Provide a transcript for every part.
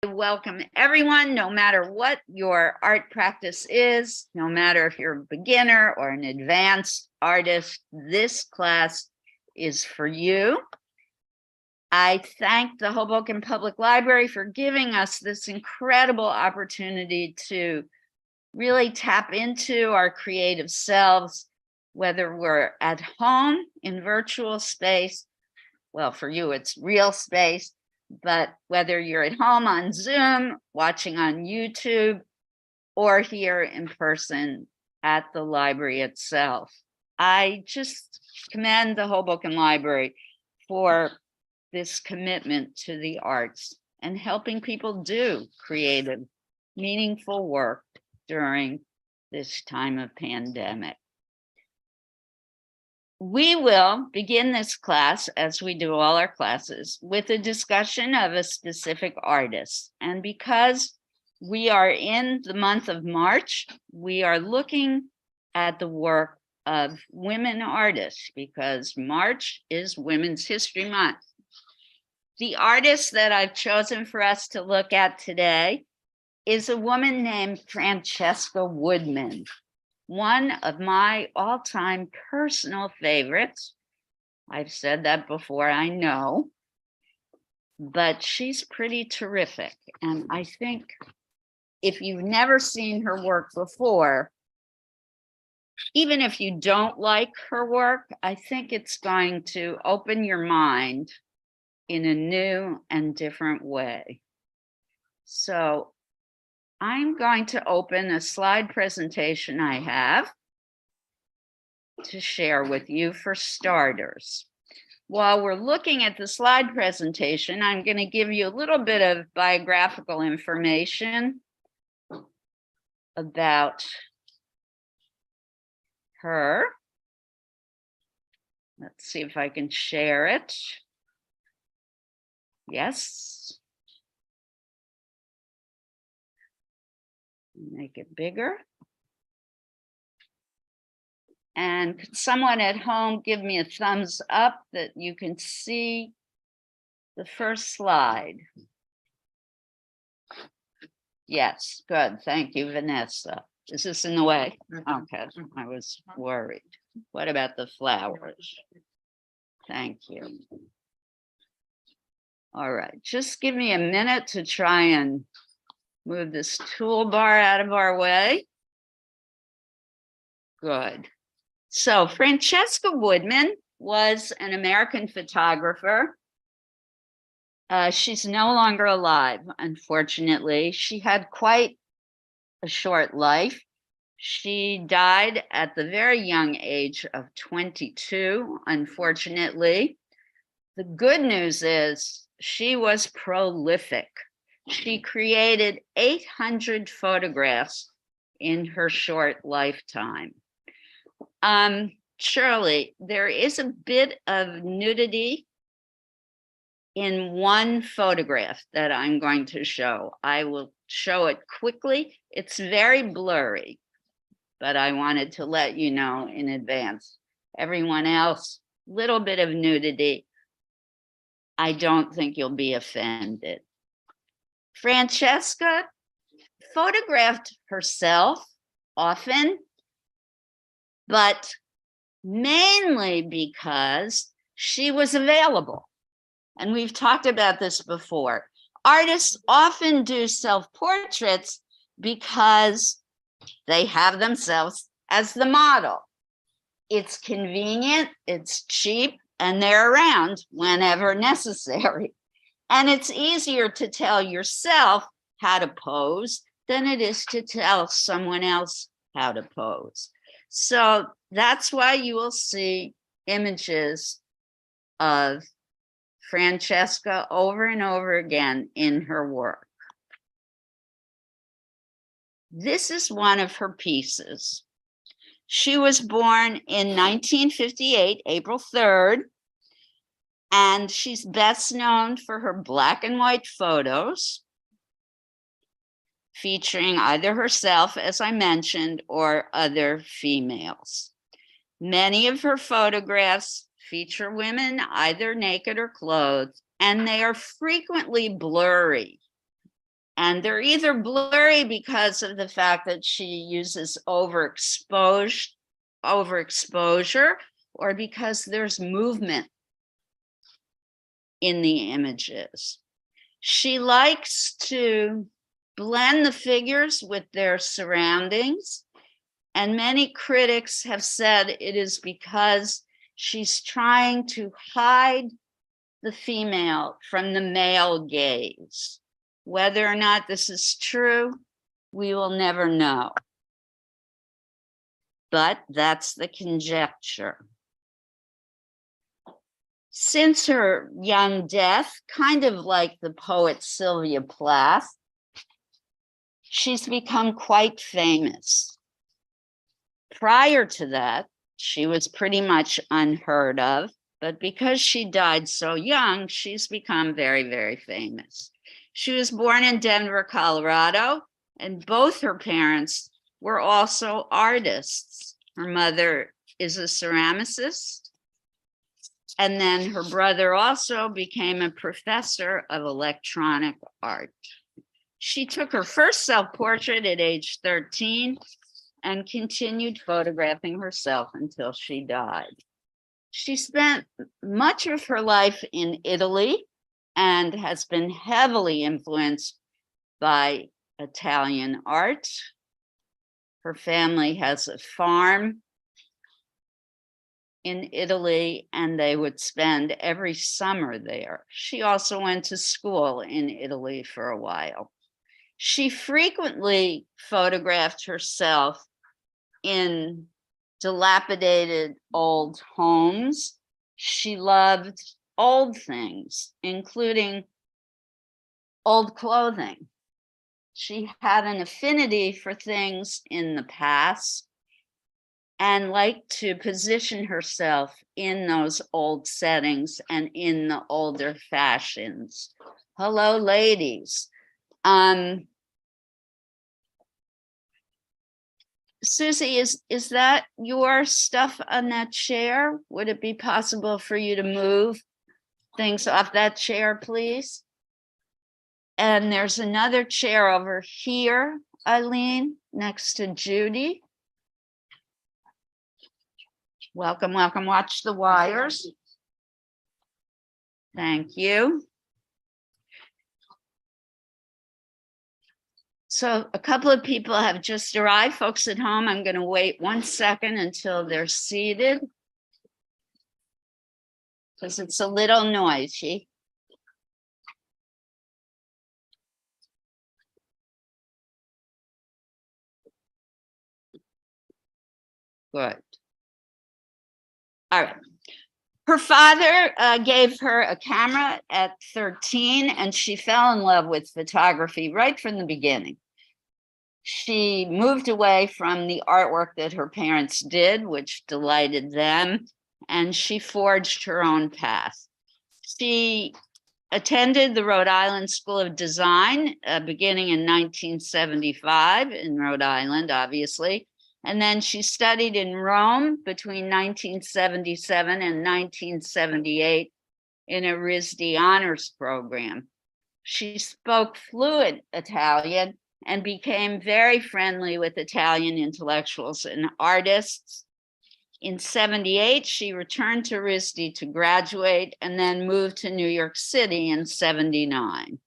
Welcome everyone, no matter what your art practice is, no matter if you're a beginner or an advanced artist, this class is for you. I thank the Hoboken Public Library for giving us this incredible opportunity to really tap into our creative selves, whether we're at home in virtual space. Well, for you, it's real space. But whether you're at home on Zoom, watching on YouTube, or here in person at the library itself, I just commend the Hoboken Library for this commitment to the arts and helping people do creative, meaningful work during this time of pandemic. We will begin this class, as we do all our classes, with a discussion of a specific artist. And because we are in the month of March, we are looking at the work of women artists because March is Women's History Month. The artist that I've chosen for us to look at today is a woman named Francesca Woodman, one of my all-time personal favorites. I've said that before, I know, but she's pretty terrific. And I think if you've never seen her work before, even if you don't like her work, I think it's going to open your mind in a new and different way. So I'm going to open a slide presentation I have to share with you for starters. While we're looking at the slide presentation, I'm going to give you a little bit of biographical information about her. Let's see if I can share it. Yes. Make it bigger. And could someone at home give me a thumbs up that you can see the first slide? Yes, good. Thank you, Vanessa. Is this in the way? Okay, I was worried. What about the flowers? Thank you. All right, just give me a minute to try and move this toolbar out of our way. Good. So Francesca Woodman was an American photographer. She's no longer alive, unfortunately. She had quite a short life. She died at the very young age of 22, unfortunately. The good news is she was prolific. She created 800 photographs in her short lifetime. Shirley, there is a bit of nudity in one photograph that I'm going to show. I will show it quickly. It's very blurry, but I wanted to let you know in advance. Everyone else, little bit of nudity. I don't think you'll be offended. Francesca photographed herself often, but mainly because she was available. And we've talked about this before. Artists often do self-portraits because they have themselves as the model. It's convenient, it's cheap, and they're around whenever necessary. And it's easier to tell yourself how to pose than it is to tell someone else how to pose. So that's why you will see images of Francesca over and over again in her work. This is one of her pieces. She was born in 1958, April 3rd, and she's best known for her black and white photos featuring either herself, as I mentioned, or other females. Many of her photographs feature women either naked or clothed, and they are frequently blurry. And they're either blurry because of the fact that she uses overexposure, or because there's movement in the images. She likes to blend the figures with their surroundings, and many critics have said it is because she's trying to hide the female from the male gaze. Whether or not this is true, we will never know. But that's the conjecture. Since her young death, kind of like the poet Sylvia Plath, she's become quite famous. Prior to that, she was pretty much unheard of, but because she died so young, she's become very, very famous. She was born in Denver, Colorado, and both her parents were also artists. Her mother is a ceramicist, and then her brother also became a professor of electronic art. She took her first self-portrait at age 13 and continued photographing herself until she died. She spent much of her life in Italy and has been heavily influenced by Italian art. Her family has a farm in Italy, and they would spend every summer there. She also went to school in Italy for a while. She frequently photographed herself in dilapidated old homes. She loved old things, including old clothing. She had an affinity for things in the past and liked to position herself in those old settings and in the older fashions. Hello, ladies. Susie, is that your stuff on that chair? Would it be possible for you to move things off that chair, please? And there's another chair over here, Eileen, next to Judy. Welcome, welcome. Watch the wires. Thank you. So a couple of people have just arrived. Folks at home, I'm going to wait 1 second until they're seated because it's a little noisy. Good. All right. Her father gave her a camera at 13, and she fell in love with photography right from the beginning. She moved away from the artwork that her parents did, which delighted them, and she forged her own path. She attended the Rhode Island School of Design beginning in 1975 in Rhode Island, obviously. And then she studied in Rome between 1977 and 1978 in a RISD honors program. She spoke fluent Italian and became very friendly with Italian intellectuals and artists. In 78, she returned to RISD to graduate and then moved to New York City in 79.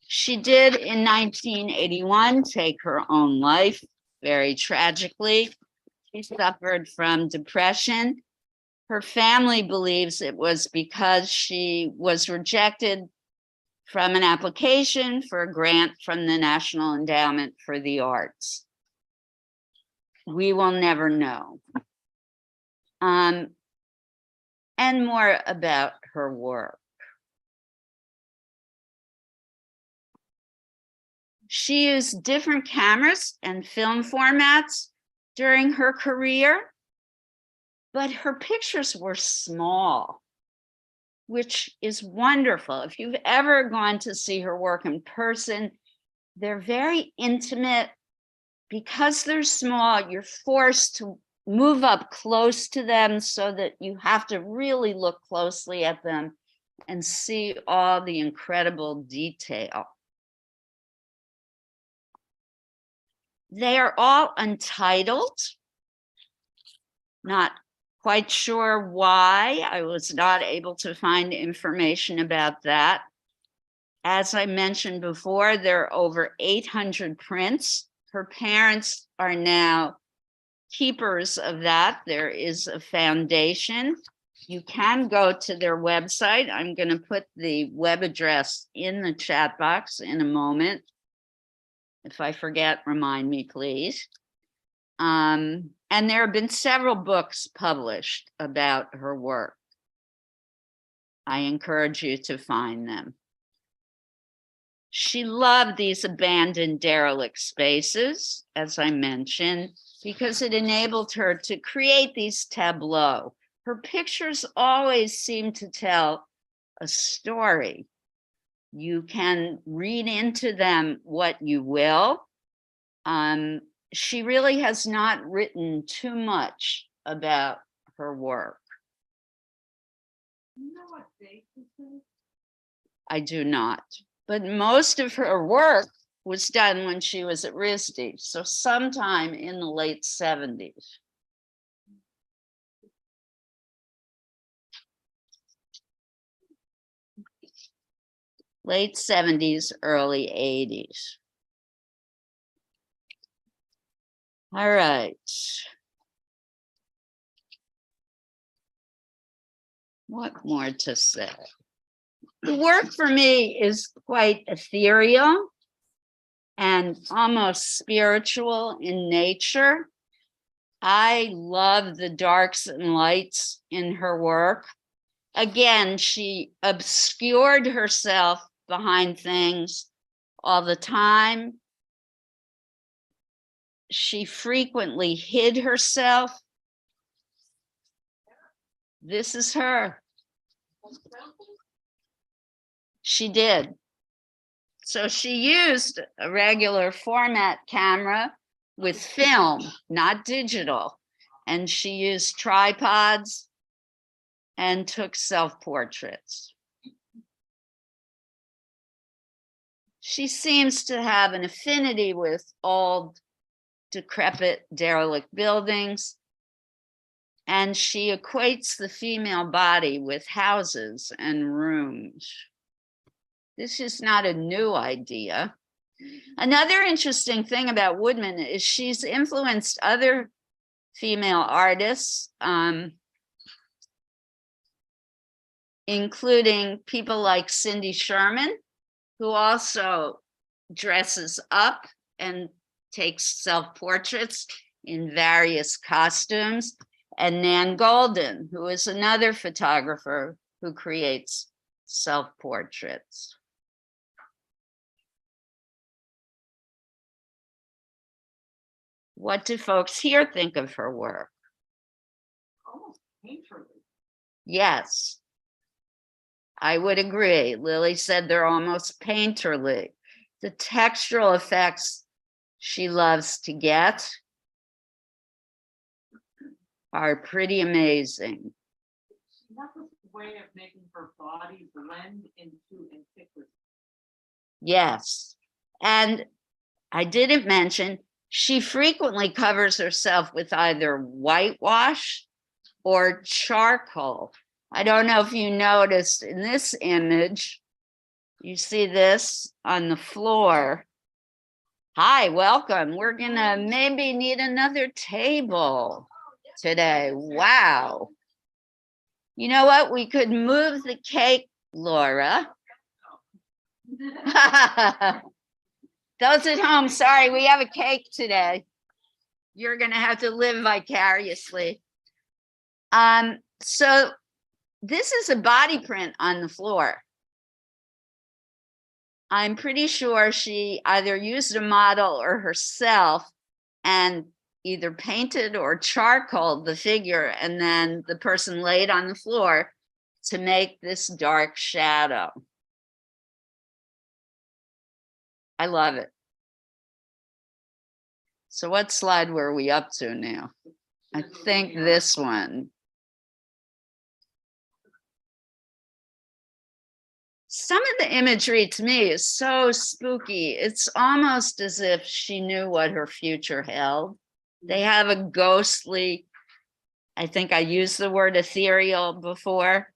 She did in 1981 take her own life, very tragically. She suffered from depression. Her family believes it was because she was rejected from an application for a grant from the National Endowment for the Arts. We will never know. And more about her work. She used different cameras and film formats during her career, but her pictures were small, which is wonderful. If you've ever gone to see her work in person, they're very intimate. Because they're small, you're forced to move up close to them so that you have to really look closely at them and see all the incredible detail. They are all untitled. Not quite sure why. I was not able to find information about that. As I mentioned before, there are over 800 prints. Her parents are now keepers of that. There is a foundation. You can go to their website. I'm going to put the web address in the chat box in a moment. If I forget, remind me, please. And there have been several books published about her work. I encourage you to find them. She loved these abandoned derelict spaces, as I mentioned, because it enabled her to create these tableaux. Her pictures always seem to tell a story. You can read into them what you will. She really has not written too much about her work. You know what date this is? I do not. But most of her work was done when she was at RISD, so sometime in the late 70s. Late 70s, early 80s. All right. What more to say? The work for me is quite ethereal and almost spiritual in nature. I love the darks and lights in her work. Again, she obscured herself behind things all the time. She frequently hid herself. This is her. She did. So she used a regular format camera with film, not digital. And she used tripods and took self-portraits. She seems to have an affinity with old, decrepit, derelict buildings. And she equates the female body with houses and rooms. This is not a new idea. Another interesting thing about Woodman is she's influenced other female artists, including people like Cindy Sherman, who also dresses up and takes self-portraits in various costumes, and Nan Golden, who is another photographer who creates self-portraits. What do folks here think of her work? Almost painterly. Yes, I would agree. Lily said they're almost painterly. The textural effects she loves to get are pretty amazing. She has this way of making her body blend into antiquity. Yes, and I didn't mention, she frequently covers herself with either whitewash or charcoal. I don't know if you noticed in this image, you see this on the floor. Hi, welcome. We're gonna maybe need another table today. Wow. You know what? We could move the cake, Laura. Those at home, sorry, we have a cake today. You're gonna have to live vicariously. So this is a body print on the floor. I'm pretty sure she either used a model or herself and either painted or charcoaled the figure, and then the person laid on the floor to make this dark shadow. I love it. So what slide were we up to now? I think this one. Some of the imagery to me is so spooky. It's almost as if she knew what her future held. They have a ghostly, I think I used the word ethereal before,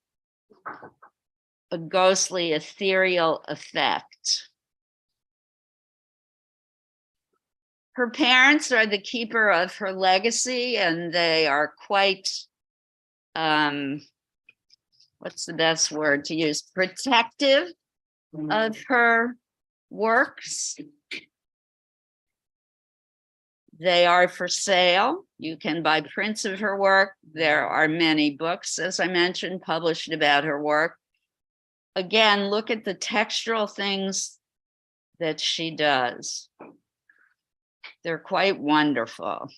a ghostly ethereal effect. Her parents are the keeper of her legacy, and they are quite, what's the best word to use? Protective of her works. They are for sale. You can buy prints of her work. There are many books, as I mentioned, published about her work. Again, look at the textural things that she does. They're quite wonderful.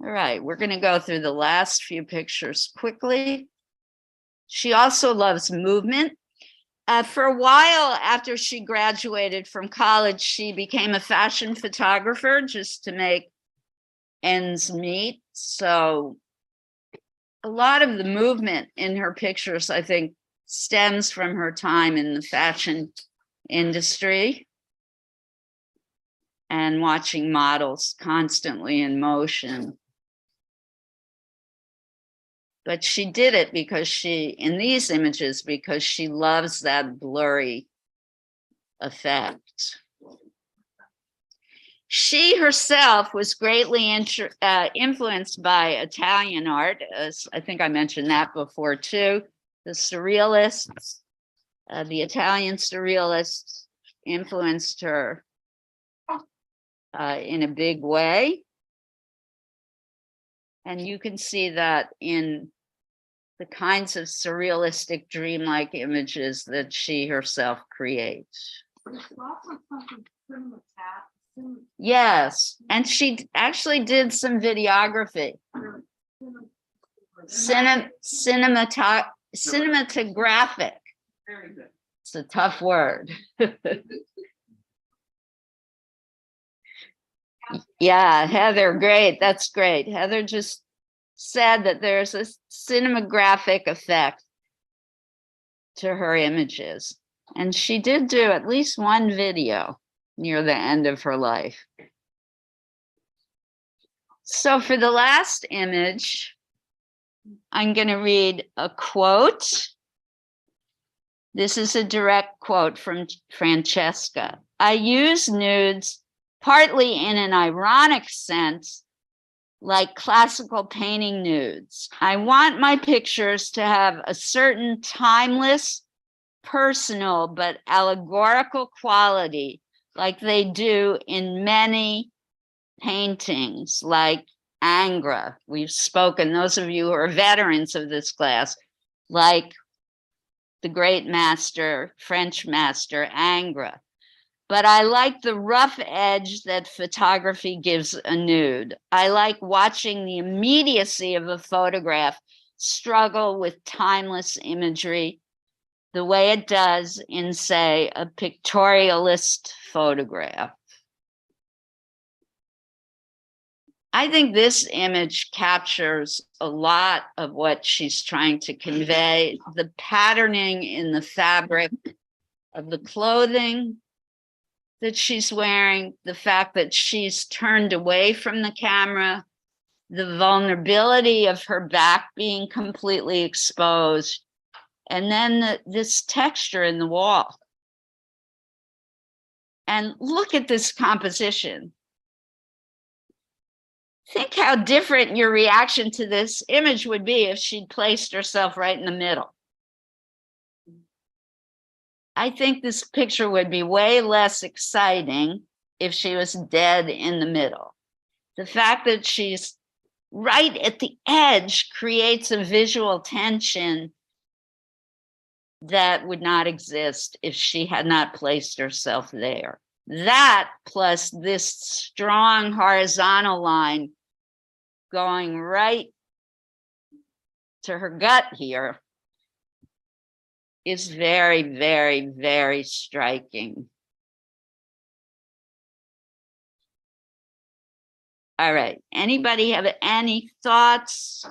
All right, we're going to go through the last few pictures quickly. She also loves movement. For a while after she graduated from college, she became a fashion photographer just to make ends meet. So a lot of the movement in her pictures, I think, stems from her time in the fashion industry and watching models constantly in motion. But she did it because in these images, because she loves that blurry effect. She herself was greatly influenced by Italian art, as I think I mentioned that before too. The surrealists, the Italian surrealists influenced her in a big way. And you can see that in the kinds of surrealistic, dreamlike images that she herself creates. Yes, and she actually did some videography. Cinematographic. Very good. It's a tough word. Yeah, Heather, great. That's great. Heather just said that there's a cinematographic effect to her images. And she did do at least one video near the end of her life. So for the last image, I'm going to read a quote. This is a direct quote from Francesca. I use nudes partly in an ironic sense, like classical painting nudes. I want my pictures to have a certain timeless, personal, but allegorical quality, like they do in many paintings, like Ingres. We've spoken, those of you who are veterans of this class, like the great master, French master, Ingres. But I like the rough edge that photography gives a nude. I like watching the immediacy of a photograph struggle with timeless imagery, the way it does in, say, a pictorialist photograph. I think this image captures a lot of what she's trying to convey. The patterning in the fabric of the clothing that she's wearing, the fact that she's turned away from the camera, the vulnerability of her back being completely exposed, and then this texture in the wall. And look at this composition. Think how different your reaction to this image would be if she'd placed herself right in the middle. I think this picture would be way less exciting if she was dead in the middle. The fact that she's right at the edge creates a visual tension that would not exist if she had not placed herself there. That plus this strong horizontal line going right to her gut here is very, very, very striking. All right. Anybody have any thoughts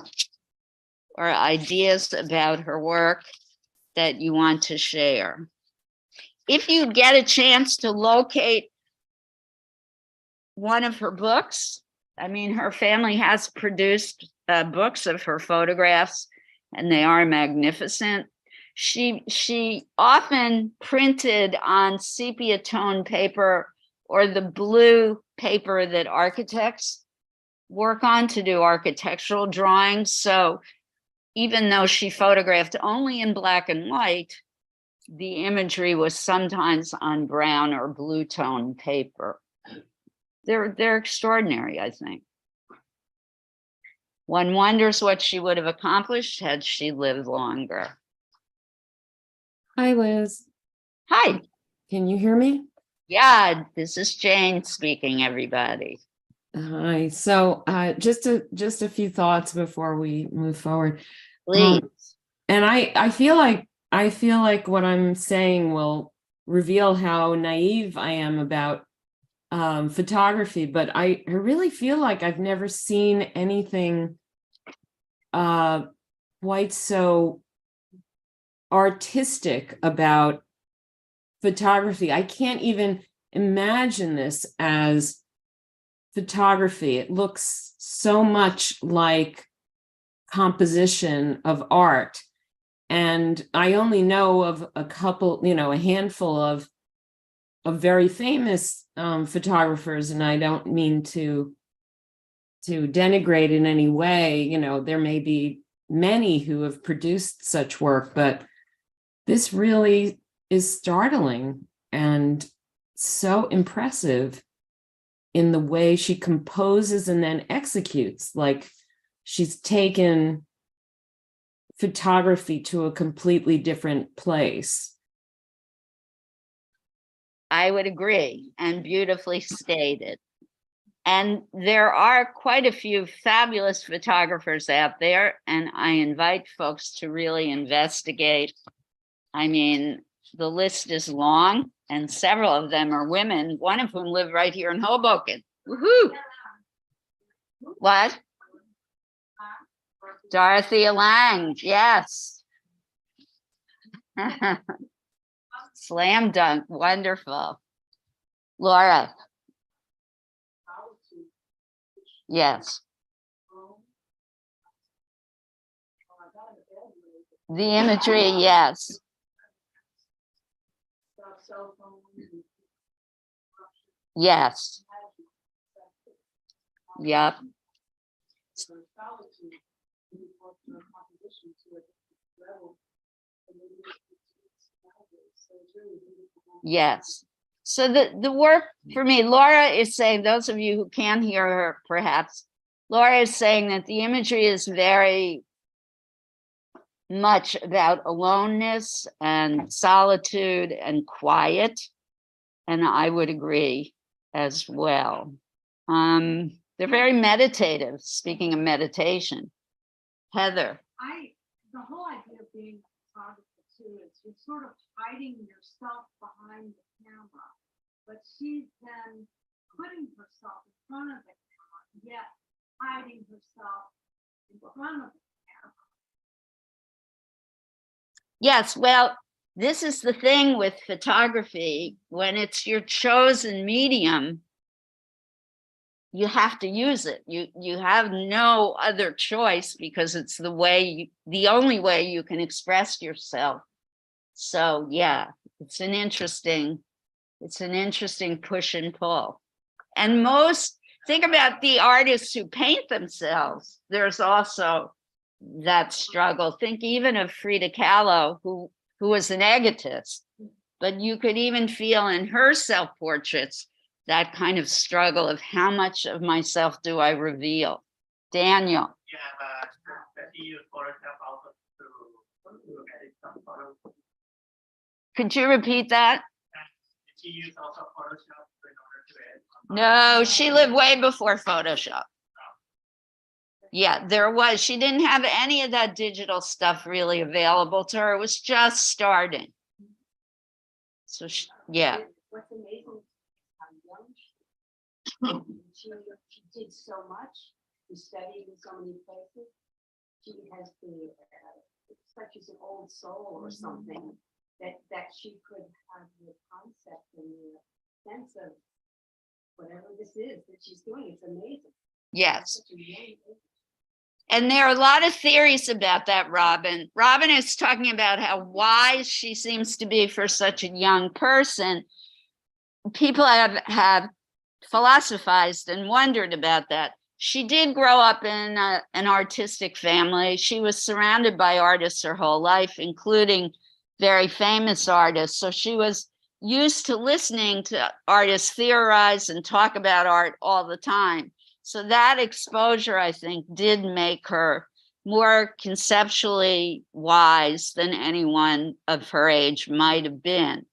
or ideas about her work that you want to share? If you get a chance to locate one of her books, I mean, her family has produced books of her photographs, and they are magnificent. She often printed on sepia tone paper or the blue paper that architects work on to do architectural drawings. So even though she photographed only in black and white, the imagery was sometimes on brown or blue tone paper. They're extraordinary, I think. One wonders what she would have accomplished had she lived longer. Hi, Liz. Hi. Can you hear me? Yeah, this is Jane speaking, everybody. Hi. So just a few thoughts before we move forward. Please. And I feel like what I'm saying will reveal how naive I am about photography, but I really feel like I've never seen anything quite so artistic about photography. I can't even imagine this as photography. It looks so much like composition of art. And I only know of a couple, a handful of very famous photographers, and I don't mean to denigrate in any way. There may be many who have produced such work, but this really is startling and so impressive in the way she composes and then executes. Like, she's taken photography to a completely different place. I would agree, and beautifully stated. And there are quite a few fabulous photographers out there, and I invite folks to really investigate. I mean, the list is long, and several of them are women, one of whom live right here in Hoboken. Woohoo! What? Dorothea Lange, yes. Slam dunk, wonderful. Laura. Yes. The imagery, yes. Yes. Yep. Yes. So the work for me, Laura is saying, those of you who can't hear her, perhaps, Laura is saying that the imagery is very much about aloneness and solitude and quiet. And I would agree as well. They're very meditative, speaking of meditation. Heather. The whole idea of being a photographer too is you're sort of hiding yourself behind the camera, but she's then putting herself in front of the camera, yet hiding herself in front of the camera. Yes, well, this is the thing with photography. When it's your chosen medium, you have to use it. You have no other choice, because it's the only way you can express yourself. So yeah, it's an interesting push and pull. And think about the artists who paint themselves. There's also that struggle. Think even of Frida Kahlo, who was an egotist, but you could even feel in her self-portraits that kind of struggle of how much of myself do I reveal. Daniel. Yeah, but she used Photoshop also to edit some photos. Could you repeat that? Did she use also Photoshop in order to edit some No, she lived way before Photoshop. Yeah, she didn't have any of that digital stuff really available to her. It was just starting. So yeah. What's amazing is how young she did so much, she studied in so many places. She has the, it's like she's an old soul or something, that she could have the concept and the sense of whatever this is that she's doing. It's amazing. Yes. Such a young age. And there are a lot of theories about that, Robin. Robin is talking about how wise she seems to be for such a young person. People have philosophized and wondered about that. She did grow up in an artistic family. She was surrounded by artists her whole life, including very famous artists. So she was used to listening to artists theorize and talk about art all the time. So that exposure, I think, did make her more conceptually wise than anyone of her age might have been.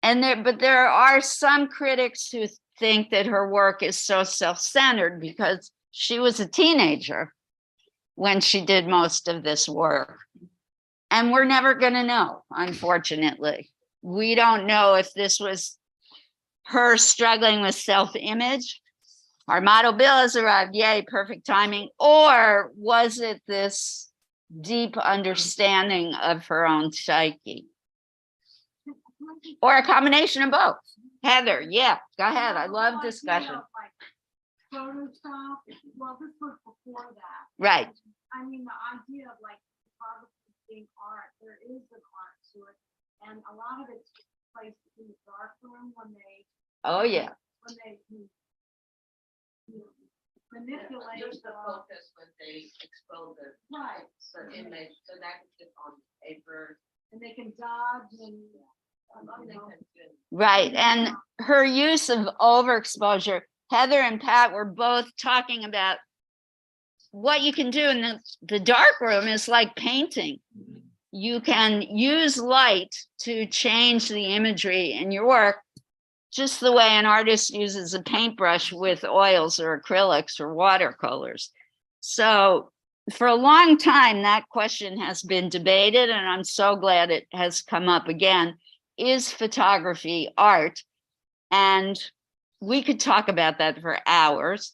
But there are some critics who think that her work is so self-centered because she was a teenager when she did most of this work. And we're never going to know, unfortunately. We don't know if this was her struggling with self-image. Our model bill has arrived, yay, perfect timing. Or was it this deep understanding of her own psyche? Or a combination of both? Heather, yeah, go ahead. I love discussion. Like Photoshop, well, this was before that. Right. I mean, the idea of like photography being art, there is an art to it. And a lot of it's placed in the dark room when they, Oh, yeah. when they manipulate Just the the, focus when they expose right, the image, so that can get on paper. and they can dodge and, you know, Right. And her use of overexposure, Heather and Pat were both talking about what you can do in the dark room is like painting. You can use light to change the imagery in your work, just the way an artist uses a paintbrush with oils or acrylics or watercolors. So for a long time, that question has been debated, and I'm so glad it has come up again. Is photography art? And we could talk about that for hours.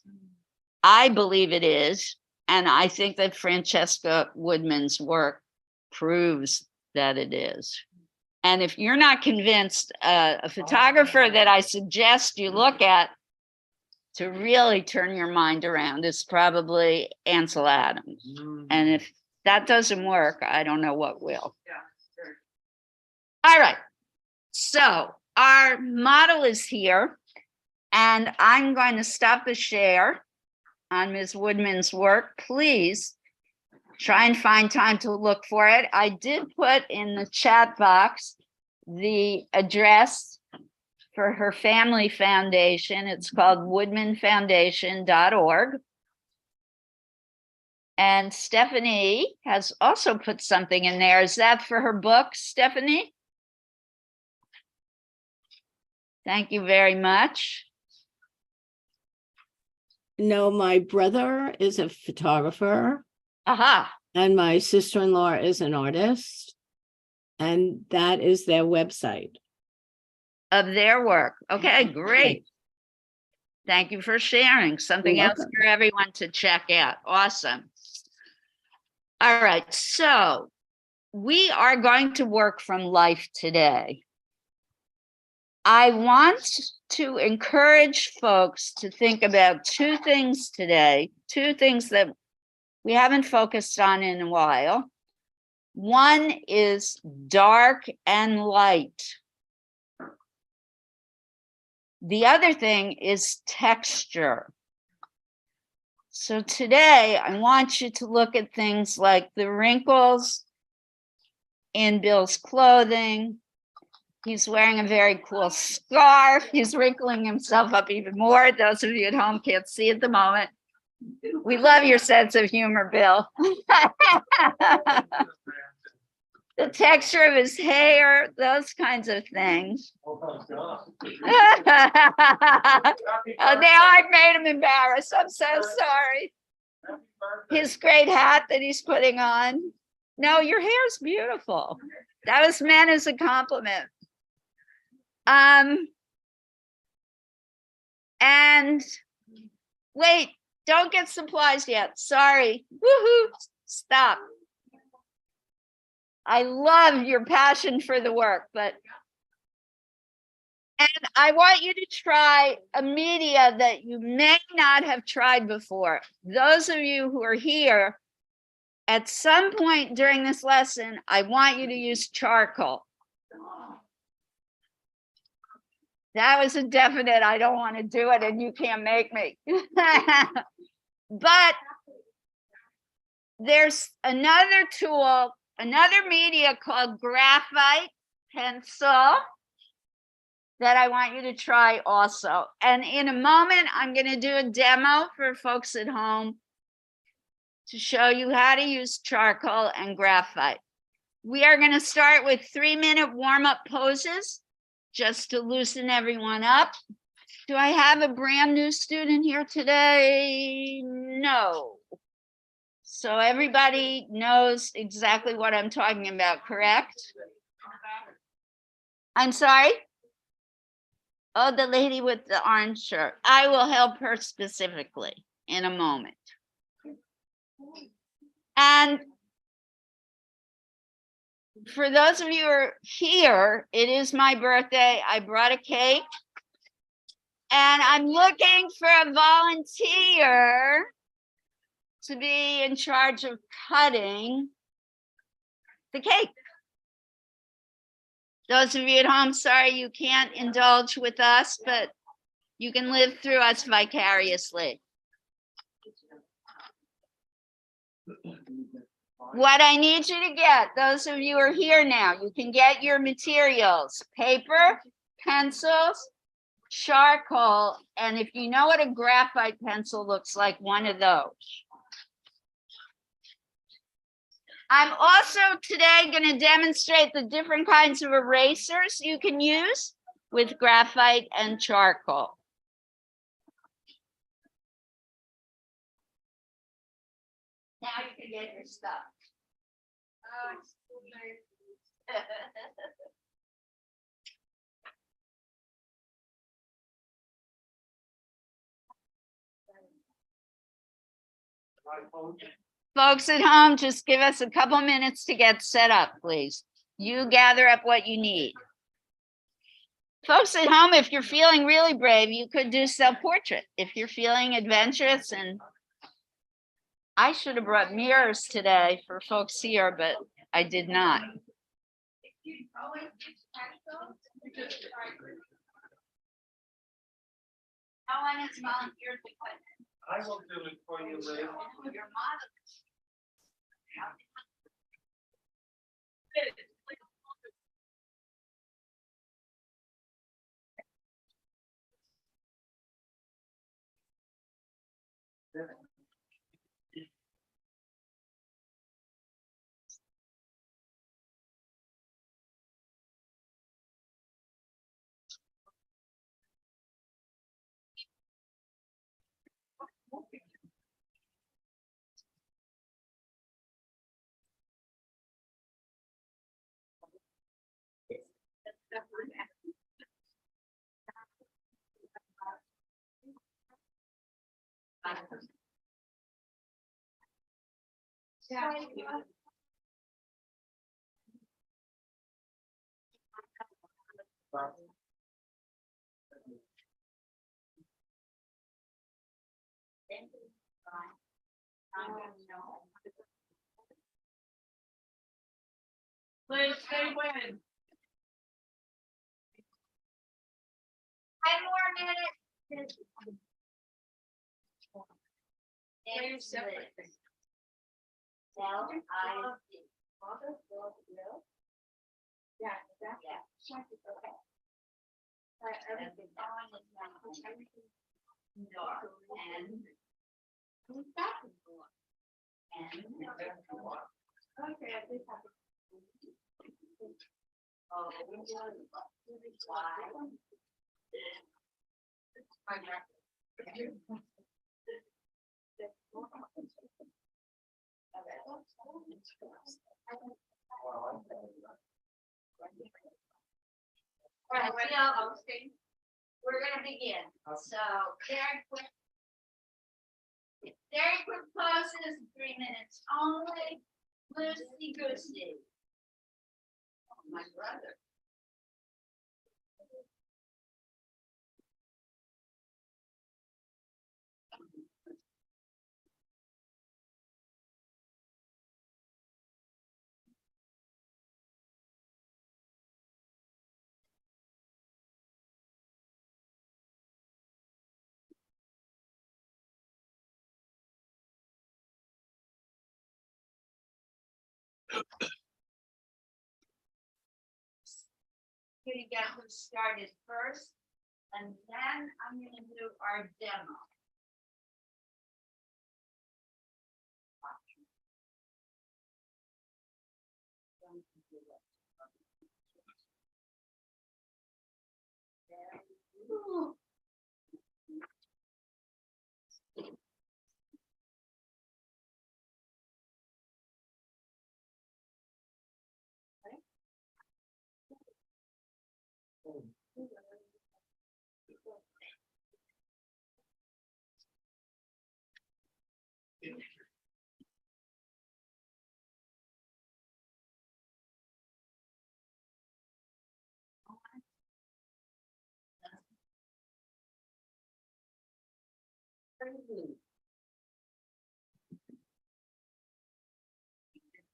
I believe it is. And I think that Francesca Woodman's work proves that it is. And if you're not convinced, a photographer that I suggest you look at to really turn your mind around is probably Ansel Adams. And if that doesn't work, I don't know what will. All right. So our model is here, and I'm going to stop the share on Ms. Woodman's work. Please try and find time to look for it. I did put in the chat box the address for her family foundation. It's called woodmanfoundation.org. And Stephanie has also put something in there. Is that for her book, Stephanie? Thank you very much. No, my brother is a photographer Aha. and my sister-in-law is an artist. And that is their website. Of their work. Okay, great. Thank you for sharing. Something You're else welcome. for everyone to check out. Awesome. All right, so we are going to work from life today. I want to encourage folks to think about two things today, two things that we haven't focused on in a while. One is dark and light. The other thing is texture. So today I want you to look at things like the wrinkles in Bill's clothing. He's wearing a very cool scarf. He's wrinkling himself up even more. Those of you at home can't see at the moment. We love your sense of humor, Bill. The texture of his hair, those kinds of things. Oh, now I've made him embarrassed. I'm so sorry. His great hat that he's putting on. No, your hair's beautiful. That was meant as a compliment. And Wait, don't get supplies yet. Sorry. Woohoo. Stop. I love your passion for the work, but and I want you to try a media that you may not have tried before. Those of you who are here, at some point during this lesson, I want you to use charcoal. That was a definite, I don't want to do it and you can't make me. But there's another tool, another media called graphite pencil that I want you to try also. And in a moment, I'm going to do a demo for folks at home to show you how to use charcoal and graphite. We are going to start with 3-minute warm-up poses just to loosen everyone up. Do I have a brand new student here today? No. So everybody knows exactly what I'm talking about, correct? I'm sorry? Oh, the lady with the orange shirt. I will help her specifically in a moment. And for those of you who are here, it is my birthday. I brought a cake. And I'm looking for a volunteer to be in charge of cutting the cake. Those of you at home, sorry you can't indulge with us, but you can live through us vicariously. What I need you to get, those of you who are here now, you can get your materials, paper, pencils, charcoal, and if you know what a graphite pencil looks like, one of those. I'm also today going to demonstrate the different kinds of erasers you can use with graphite and charcoal. Now you can get your stuff. Folks at home, just give us a couple minutes to get set up, please. You gather up what you need. Folks at home, if you're feeling really brave, you could do self-portrait. If you're feeling adventurous, and I should have brought mirrors today for folks here, but I did not. No one has volunteered to cut it. I will do it for you, Liz. Your mother. Liz, stay with. 10 more minutes. There's Liz. Well, Yeah, exactly. yeah. Okay. Everything north and Okay, I think I oh, Right, we're gonna begin. So very quick Derek proposes 3 minutes only, loosey goosey. My brother. Gonna get who started first, and then I'm gonna do our demo.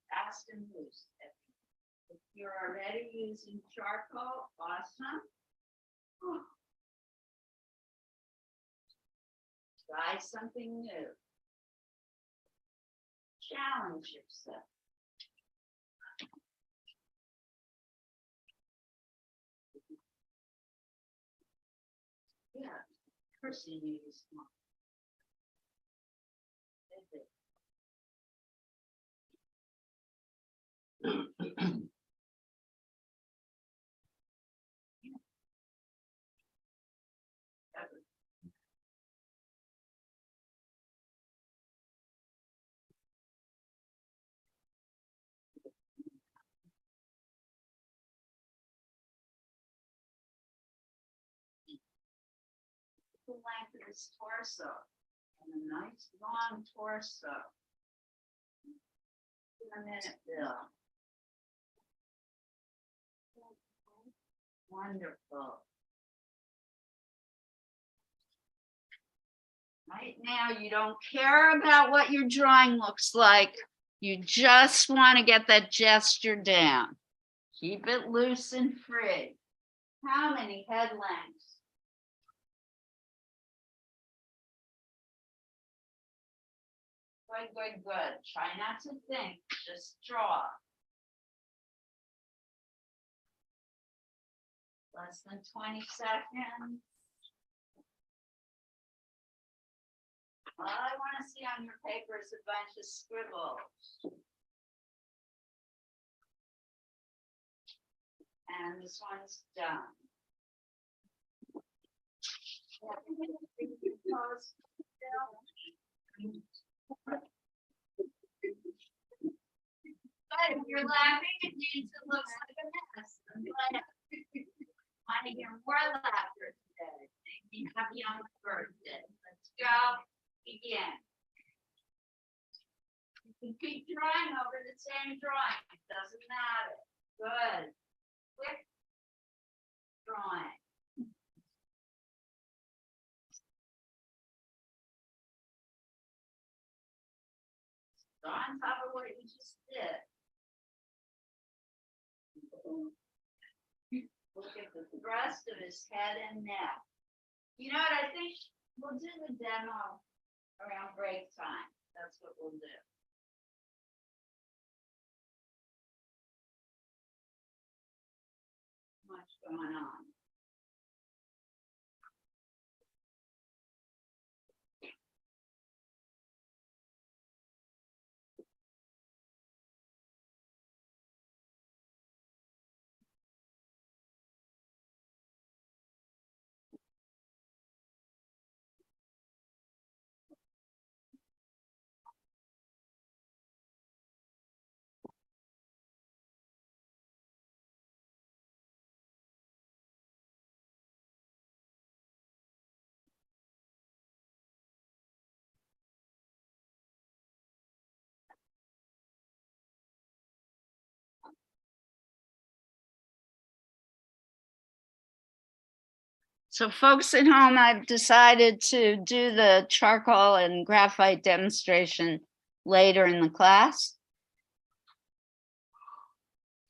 Fast and loose. If you're already using charcoal, awesome. Try something new. Challenge yourself. Yeah, person you use. The length of his torso and a nice long torso. In a minute, Bill. Wonderful. Right now, you don't care about what your drawing looks like. You just want to get that gesture down. Keep it loose and free. How many head lengths? Good, good, good. Try not to think, just draw. Less than 20 seconds. All I want to see on your paper is a bunch of scribbles. And this one's done. But if you're laughing, it means it looks like a mess. I'm glad. Want to hear more laughter today. Be happy on my birthday. Let's go. Begin. You can keep drawing over the same drawing. It doesn't matter. Good. Quick drawing. So on top of what you just did. Look at the thrust of his head and neck. You know what, I think we'll do the demo around break time. That's what we'll do. Much going on. So folks at home, I've decided to do the charcoal and graphite demonstration later in the class.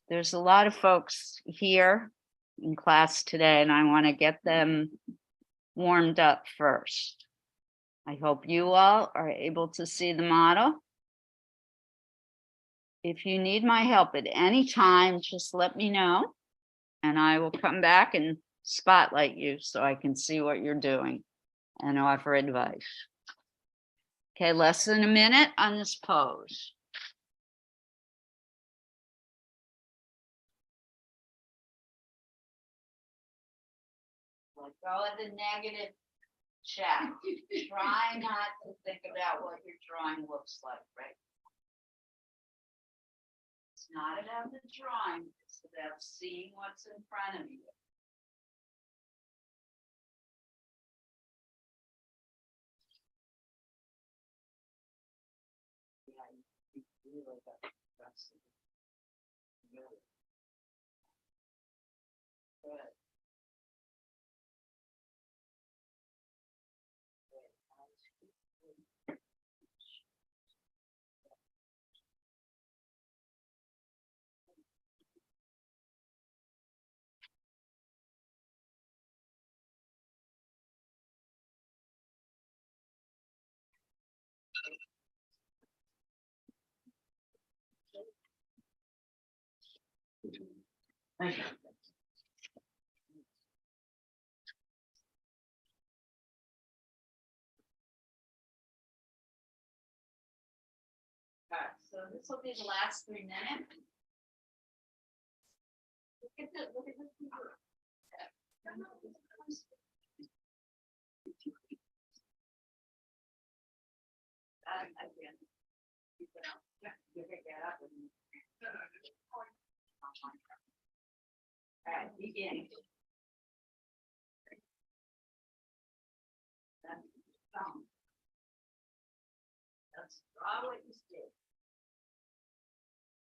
There's a lot of folks here in class today, and I want to get them warmed up first. I hope you all are able to see the model. If you need my help at any time, just let me know, and I will come back and spotlight you so I can see what you're doing and offer advice. Okay, less than a minute on this pose. Let go of the negative chat. Try not to think about what your drawing looks like, right? It's not about the drawing, it's about seeing what's in front of you. Yeah, you really got to trust it. Really. Good. Thank you. All right, so this will be the last 3 minutes. Look at the figure. Again. Keep it up. Yeah, you can get up and. All right, begin. Let's draw what you see.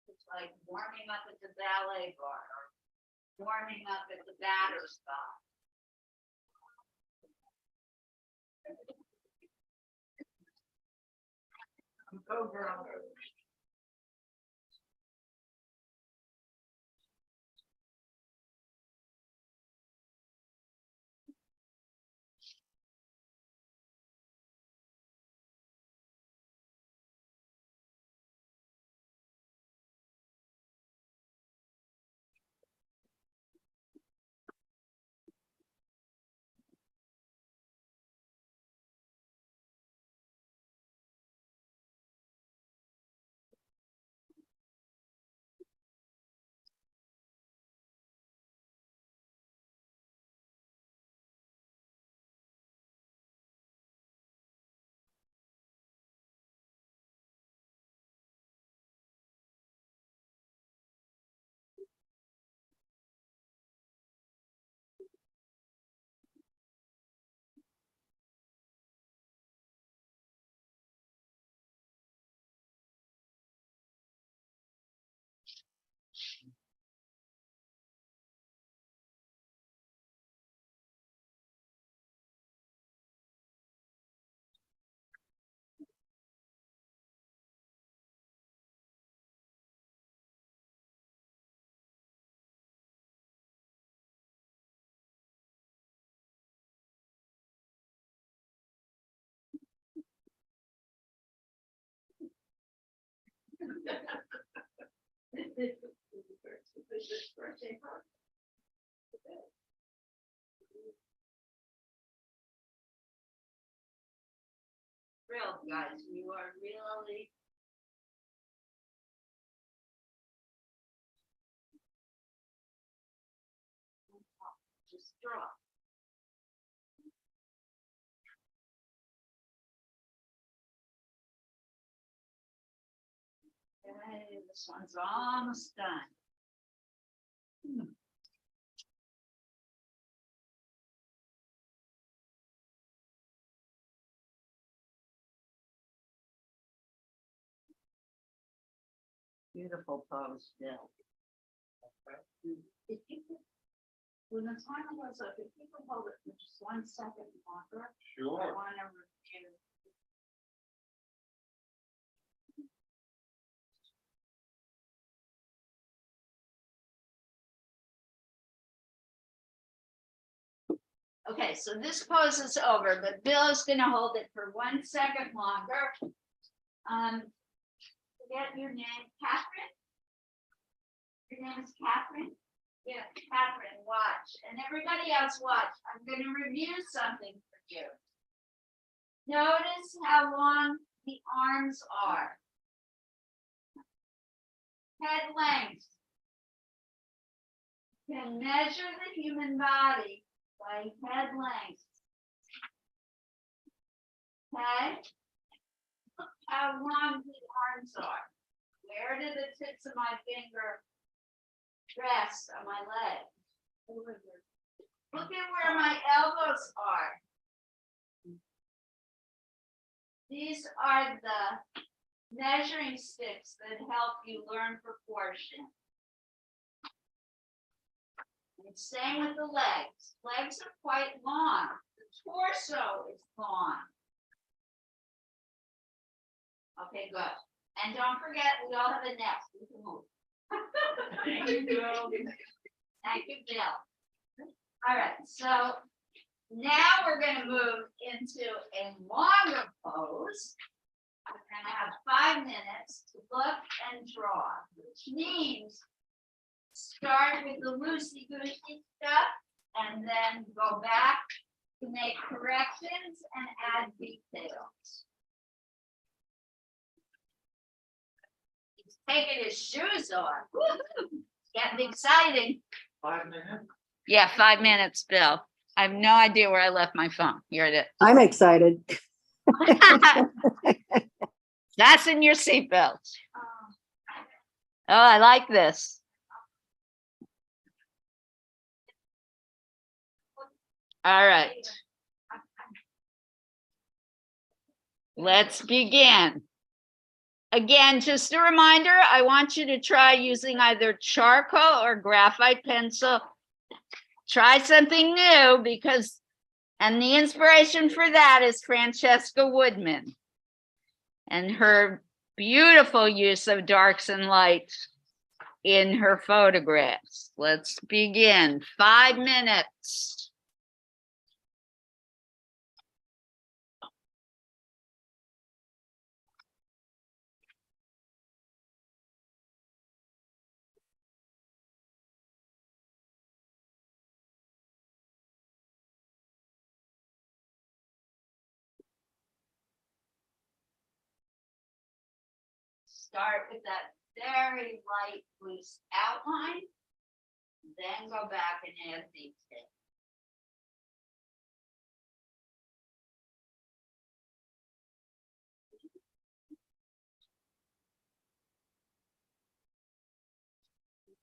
It's like warming up at the ballet bar or warming up at the batter spot. Go girl. Real guys, you are really just draw. Okay, this one's almost done. Beautiful pose, Bill. When the timer goes up, if you can hold it for just 1 second longer, I Sure. want to review. Okay, so this pose is over, but Bill is gonna hold it for 1 second longer. Forget your name, Catherine? Your name is Catherine? Yeah, Catherine, watch, and everybody else watch. I'm gonna review something for you. Notice how long the arms are. Head length. You can measure the human body by head length. Okay? Look how long the arms are. Where do the tips of my finger rest on my leg? Look at where my elbows are. These are the measuring sticks that help you learn proportion. And same with the legs. Legs are quite long. The torso is long. Okay, good. And don't forget, we all have a neck. We can move. Thank you, Bill. Thank you, Bill. All right, so now we're going to move into a longer pose. We're going to have 5 minutes to look and draw, which means start with the loosey-goosey stuff and then go back to make corrections and add details. He's taking his shoes off. Woo-hoo. Getting exciting. 5 minutes. Yeah, 5 minutes, Bill. I have no idea where I left my phone. Here it I'm excited. is. Fasten your seatbelts. Oh, I like this. All right. Let's begin. Again, just a reminder, I want you to try using either charcoal or graphite pencil. Try something new because, and the inspiration for that is Francesca Woodman and her beautiful use of darks and lights in her photographs. Let's begin. 5 minutes. Start with that very light loose outline, then go back and add detail.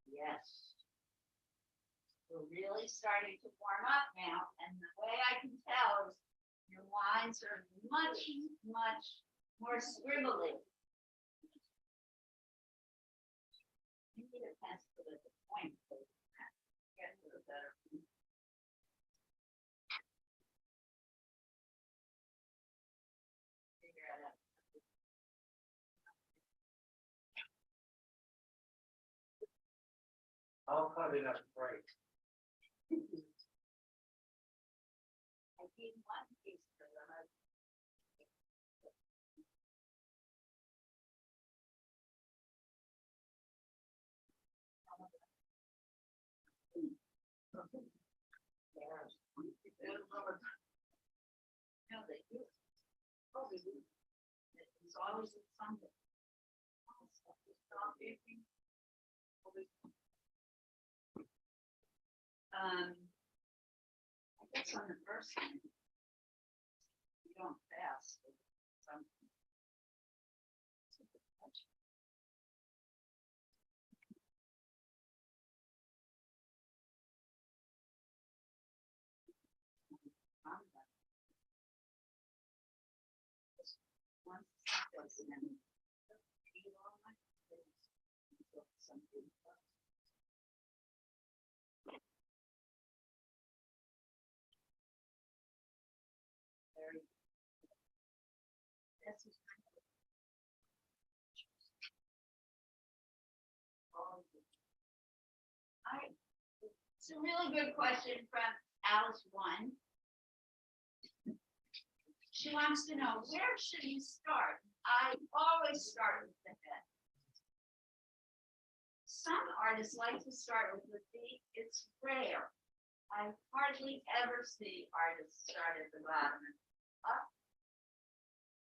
Yes. We're really starting to warm up now, and the way I can tell is your lines are much, much more scribbly. You need a pencil at the point. So get to the better. Figure it out. I'll cut it up right. I need one piece for the no, they do. Oh, they do. It's always something. I guess on the first one, you don't pass. It's a really good question from Alice One. She wants to know, where should you start? I always start with the head. Some artists like to start with the feet. It's rare. I hardly ever see artists start at the bottom and up.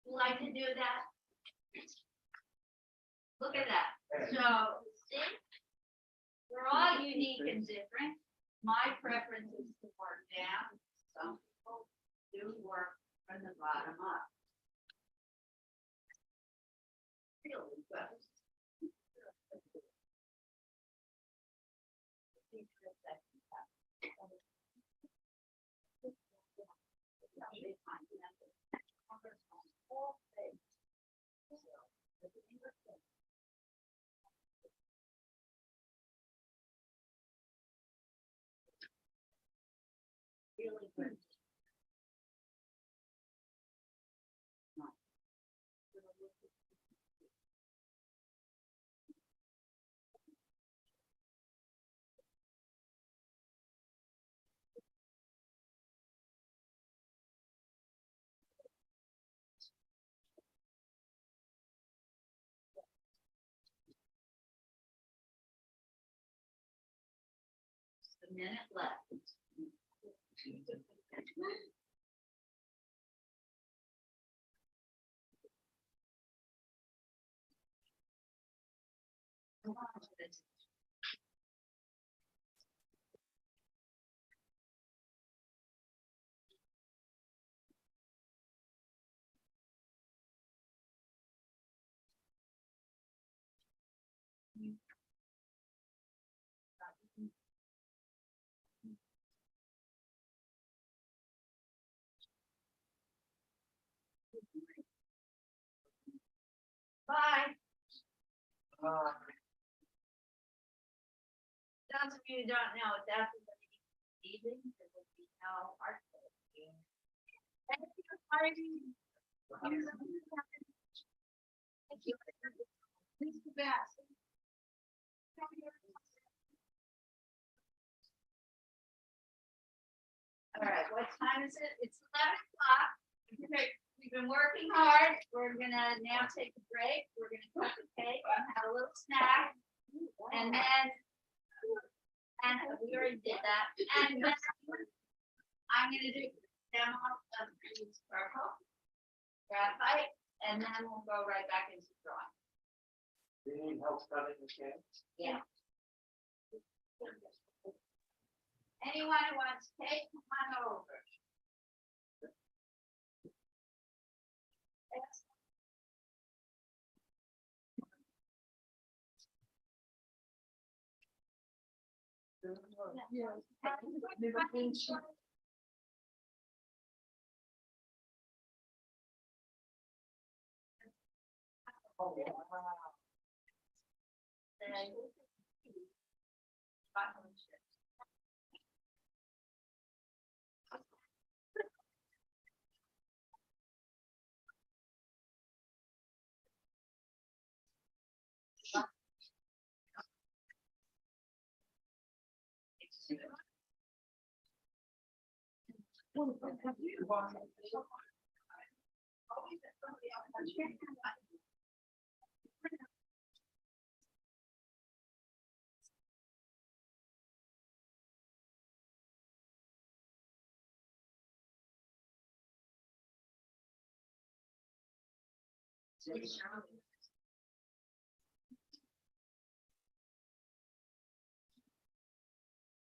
You like to do that? Look at that. So, see? We're all unique and different. My preference is to work down. Some people do work from the bottom up. Really good. Really good. Just a minute left. Bye. Those of you who don't know, it's after the evening, there will be no art. Thank you, Heidi. Thank you. Please be back. All right, what time is it? It's 11 o'clock. Okay, we've been working hard. We're gonna now take a break. We're gonna cut the cake and have a little snack. And then, we already did that. And then I'm gonna do demo of these purple graphite, and then we'll go right back into drawing. Do you need help starting the game? Yeah. Anyone who wants cake, come on over.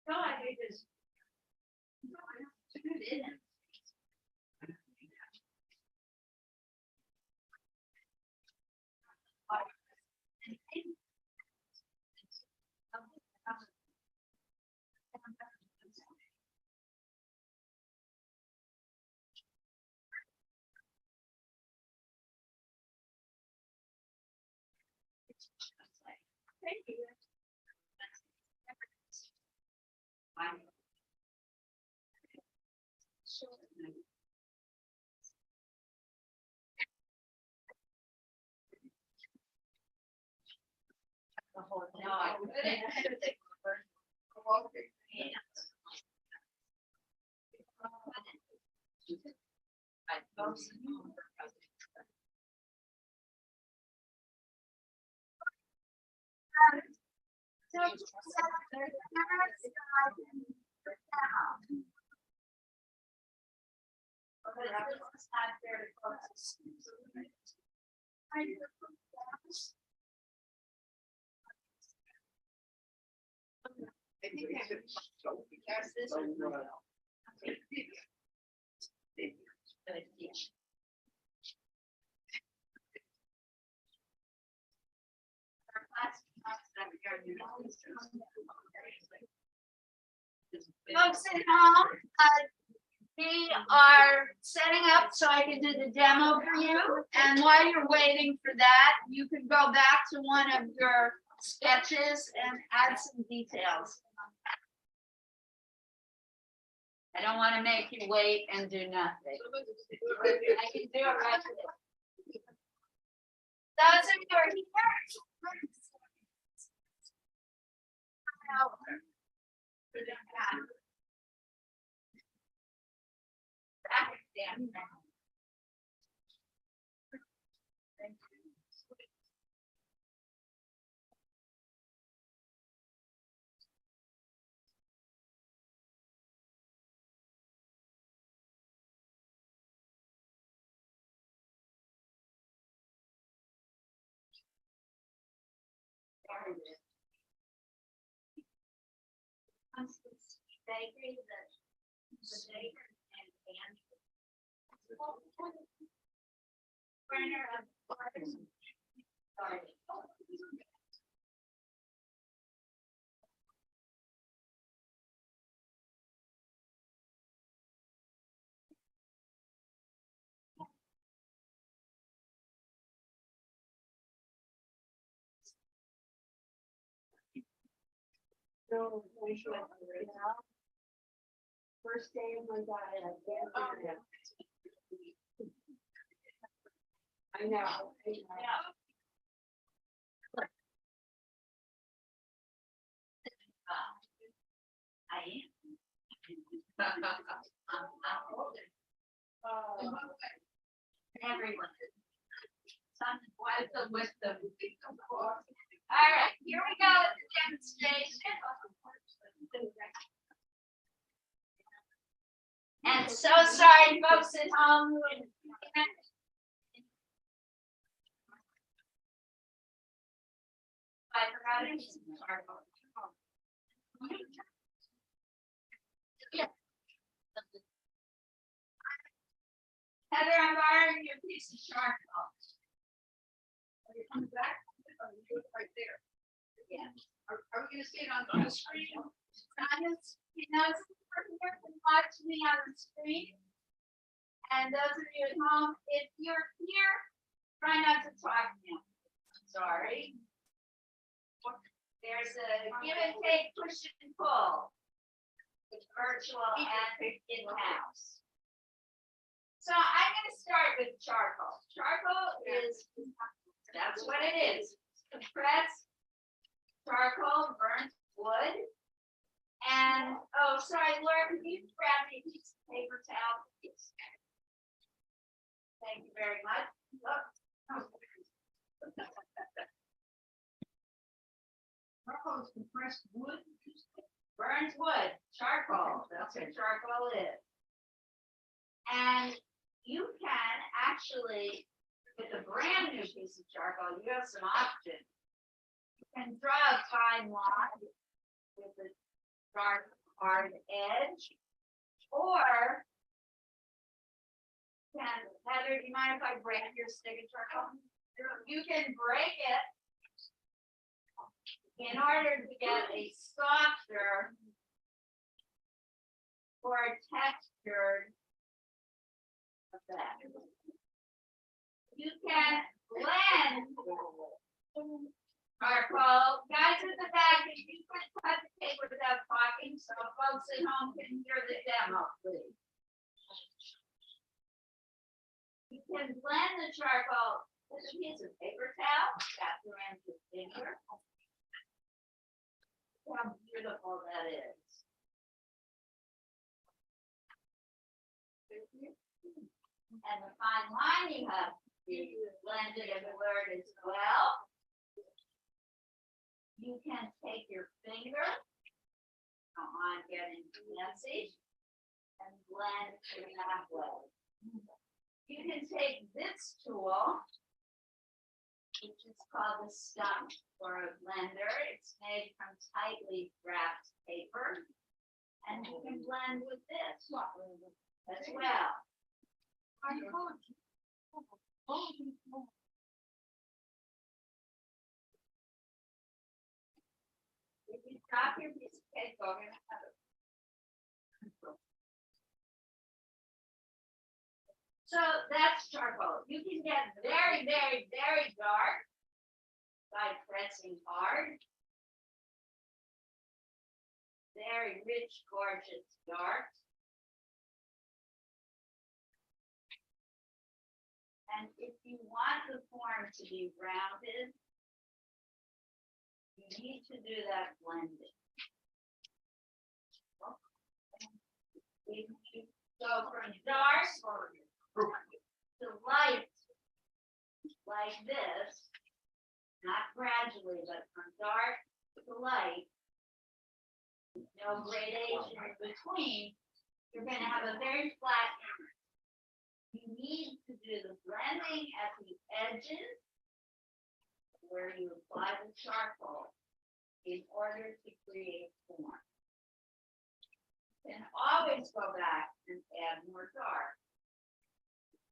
No, I think this. Thank you. No, I couldn't. Folks at home, we are setting up so I can do the demo for you. And while you're waiting for that, you can go back to one of your sketches and add some details. I don't want to make you wait and do nothing. I can do it right away. Those of you are here. Bakery, the baker and burner of course. Sorry. So, first day of my diet, I can't do it. I know. Everyone. Son, why the wisdom? All right, here we go with the demonstration. And so sorry, folks at home. I forgot it. Heather, I'm borrowing your piece of charcoal. Are you coming back? Oh, you do it right there. Yeah. Are we gonna see it on the screen? You know, some here can watch me on the screen. And those of you at home, if you're here, try not to talk now. I'm sorry. There's a give and take, push and pull. It's virtual and in-house. So I'm going to start with charcoal. Charcoal is, that's what it is. Compressed charcoal, burnt wood. And, oh, sorry, Laura, can you grab me a piece of paper towel, please? Thank you very much. Look. Charcoal is compressed wood. Burnt wood, charcoal. That's what charcoal is. And you can actually, with a brand new piece of charcoal, you have some options. You can draw a fine line with a dark hard edge, or Heather, do you mind if I break your stick of charcoal? You can break it in order to get a softer or textured effect. You can blend charcoal. Guys at the back, if you could cut the tape without talking, so folks at home can hear the demo, please. You can blend the charcoal with a piece of paper towel, wrap around your finger. Your beautiful that is. And the fine line you have to be blended and blurred as well. You can take your finger, on getting fancy, and blend in that way. You can take this tool, which is called the stump or a blender. It's made from tightly wrapped paper. And you can blend with this as well. If you drop your piece of paper, we're gonna have it. So that's charcoal. You can get very, very, very dark by pressing hard. Very rich, gorgeous dark. And if you want the form to be rounded, you need to do that blending. If you go from dark to light, like this, not gradually, but from dark to light, no gradation in between, you're going to have a very flat image. You need to do the blending at the edges where you apply the charcoal in order to create form. You can always go back and add more dark.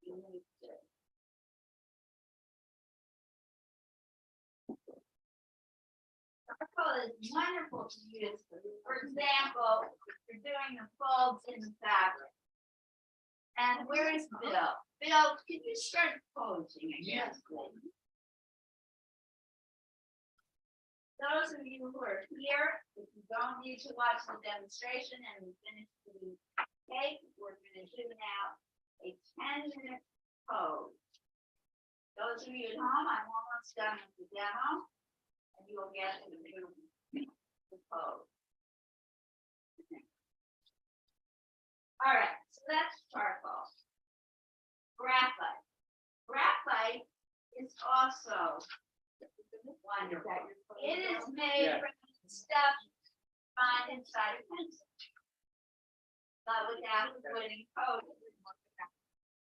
You need to. Charcoal is wonderful to use. For example, if you're doing the folds in the fabric. And where is Bill? Bill, can you start posing again, please? Those of you who are here, if you don't need to watch the demonstration and we finish the cake, we're going to do now a 10-minute pose. Those of you at home, I'm almost done with the demo, and you will get to do the pose. All right, so that's charcoal. Graphite. Graphite is also wonderful. It is made from stuff found inside a pencil, but without the wooden coating.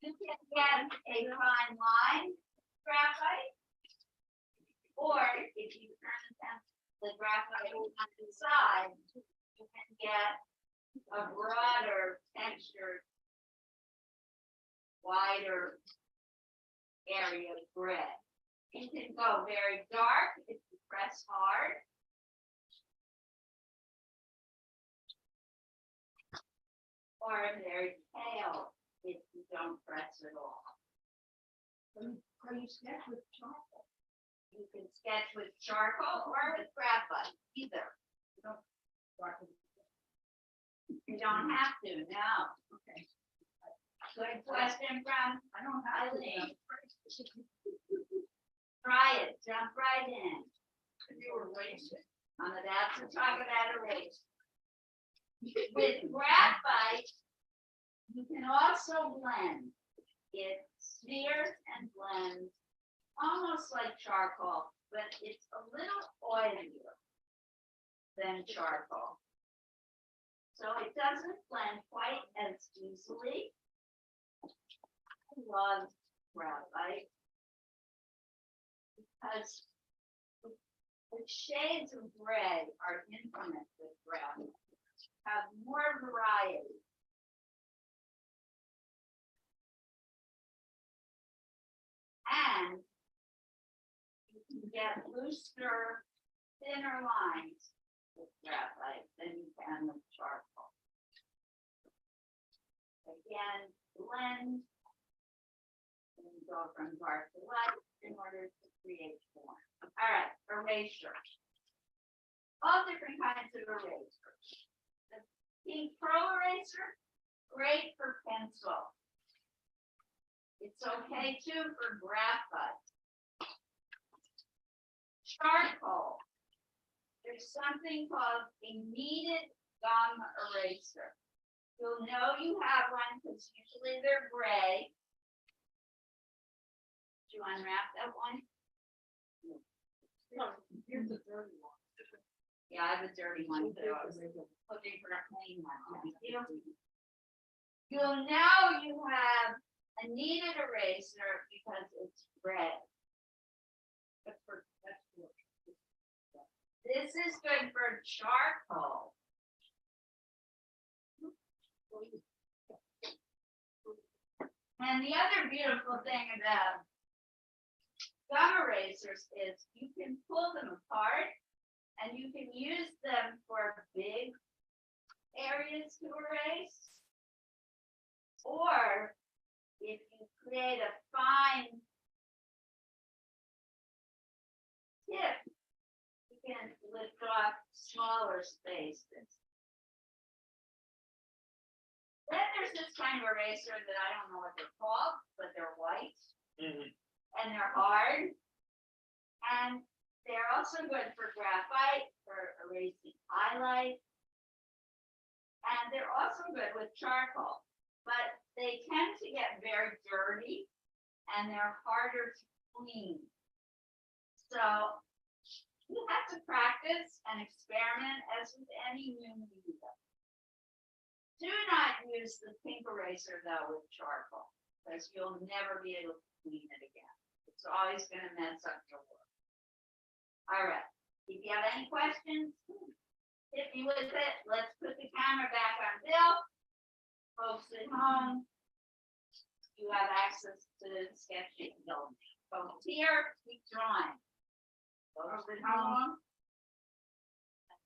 You can get a fine line graphite, or if you turn the graphite on the side, you can get a broader textured, wider area of gray. You can go very dark if you press hard. Or very pale if you don't press at all. Or you sketch with charcoal. You can sketch with charcoal or with graphite, either. You don't have to, no. Okay. Good question from Eileen. Try it, jump right in. You were wasting. I'm about to talk about erase. With graphite, you can also blend. It smears and blends almost like charcoal, but it's a little oilier than charcoal. So it doesn't blend quite as easily. I love graphite because the shades of gray are infinite with graphite. Have more variety. And you can get looser, thinner lines with graphite than you can with charcoal. Again, blend and go from dark to light in order to create form. All right, erasure. All different kinds of erasers. The pink pearl eraser, great for pencil. It's okay too for graphite. Charcoal. There's there's something called a kneaded gum eraser. You'll know you have one because usually they're gray. Did you unwrap that one? Here's a dirty one. Yeah, I have a dirty one, so I was looking for a clean one. You'll know you have a kneaded eraser because it's red. This is good for charcoal. And the other beautiful thing about gum erasers is you can pull them apart and you can use them for big areas to erase. Or if you create a fine tip, you can lift off smaller spaces. Then there's this kind of eraser that I don't know what they're called, but they're white and they're hard. And they're also good for graphite, for erasing highlight. And they're also good with charcoal, but they tend to get very dirty and they're harder to clean. So you have to practice and experiment as with any new media. Do not use the pink eraser though with charcoal, because you'll never be able to clean it again. It's always going to mess up your work. All right. If you have any questions, hit me with it. Let's put the camera back on Bill. Folks at home, you have access to the sketch sheet. Folks here, keep drawing. Folks at home,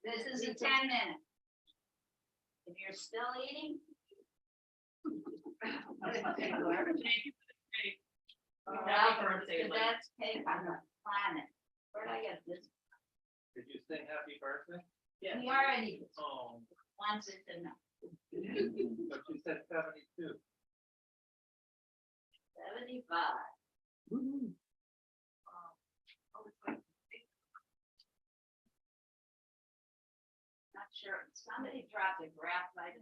this is a 10 minutes. If you're still eating. Thank you for the cake. Happy birthday, the best cake on the planet. Where did I get this? Did you sing happy birthday? We already, Oh, once it's enough. but you said 72. 75. Not sure, somebody dropped a graphite.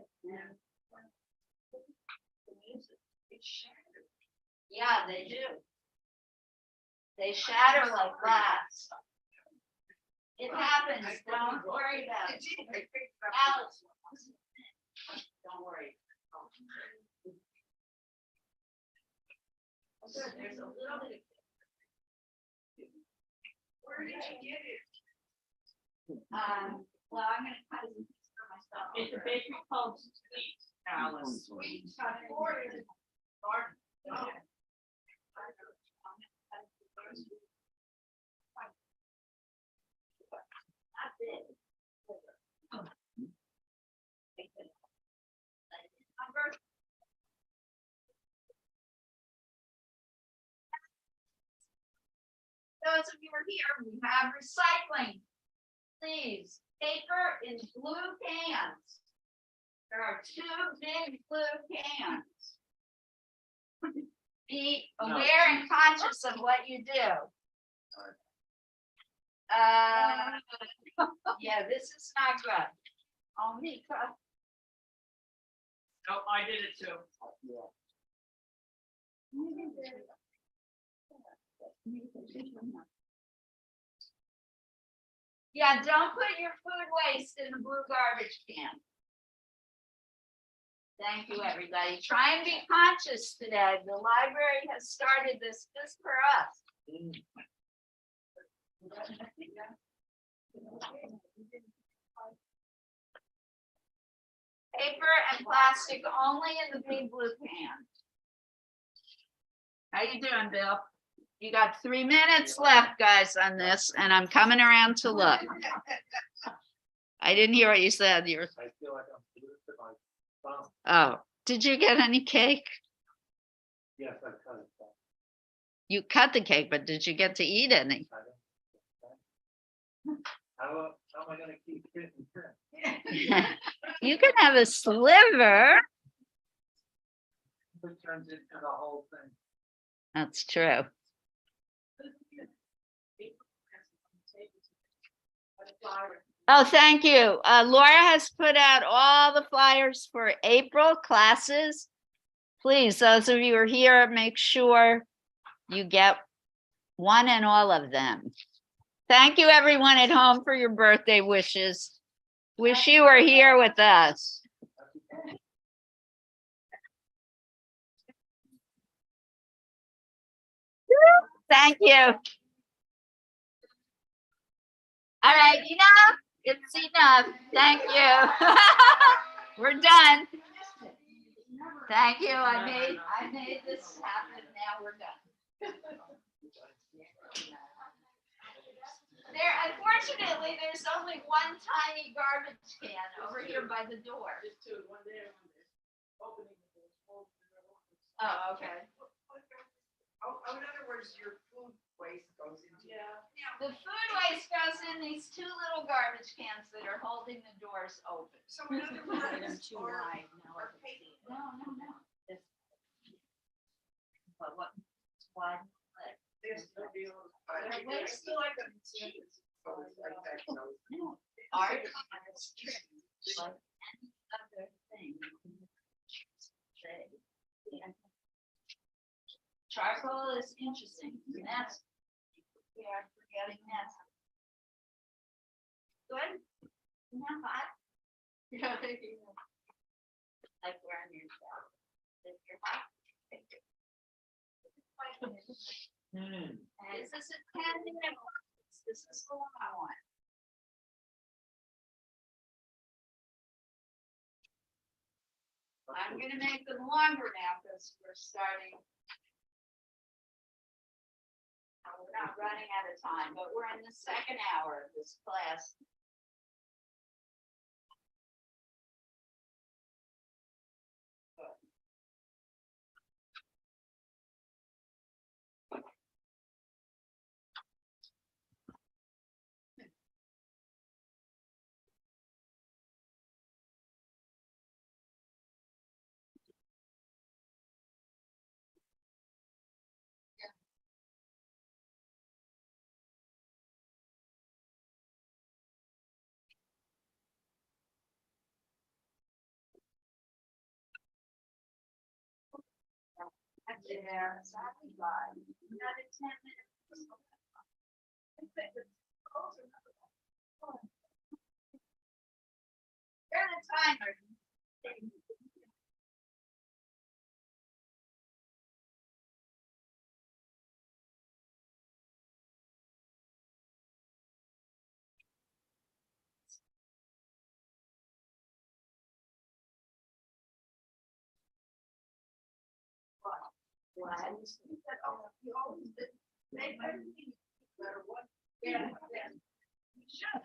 It's shattered. Yeah, they do. They shatter like glass. It happens, don't worry about it. Alice. Don't worry. There's a little bit of. Where did you get it? Well, I'm gonna cut it for myself. It's a bakery called Sweet, Alice. Sweet. Not big. Those of you who are here, we have recycling. Please, paper in blue cans. There are 2 big blue cans. Be aware and conscious of what you do. Yeah, this is not good. Only. Oh, I did it too. Yeah, don't put your food waste in the blue garbage can. Thank you, everybody. Try and be conscious today. The library has started this just for us. Paper and plastic only in the big blue can. How you doing, Bill? You got 3 minutes left, guys, on this, and I'm coming around to look. I didn't hear what you said. You're, I feel like I'm glued to my thumb. oh, did you get any cake? Yes, I cut it. You cut the cake, but did you get to eat any? I don't- How am I gonna keep getting here? You can have a sliver. It turns into the whole thing. That's true. Oh, thank you. Laura has put out all the flyers for April classes. Please, those of you who are here, make sure you get one and all of them. Thank you, everyone at home, for your birthday wishes. Wish you were here with us. Thank you. All right, it's enough. Thank you. We're done. Thank you. I made this happen. Now we're done. Unfortunately, there's only one tiny garbage can over here by the door. Oh, okay. In other words, your food waste goes into. The food waste goes in these two little garbage cans that are holding the doors open. So in other words, or paper. No. But what? Why? There's no deal. They're I waste. still like them. Like that, so. No, art is tricky, like any other thing. Say. Charcoal is interesting, and that's, we are forgetting that. Good? Not hot? Like wearing your belt. If you're hot. And this is a 10-minute. This is the one I want. I'm gonna make them longer now because we're starting. We're not running out of time, but we're in the second hour of this class. That's in there, exactly right. Another 10 minutes. You're the timer. You always did. Make everything better. What? Yeah. You should.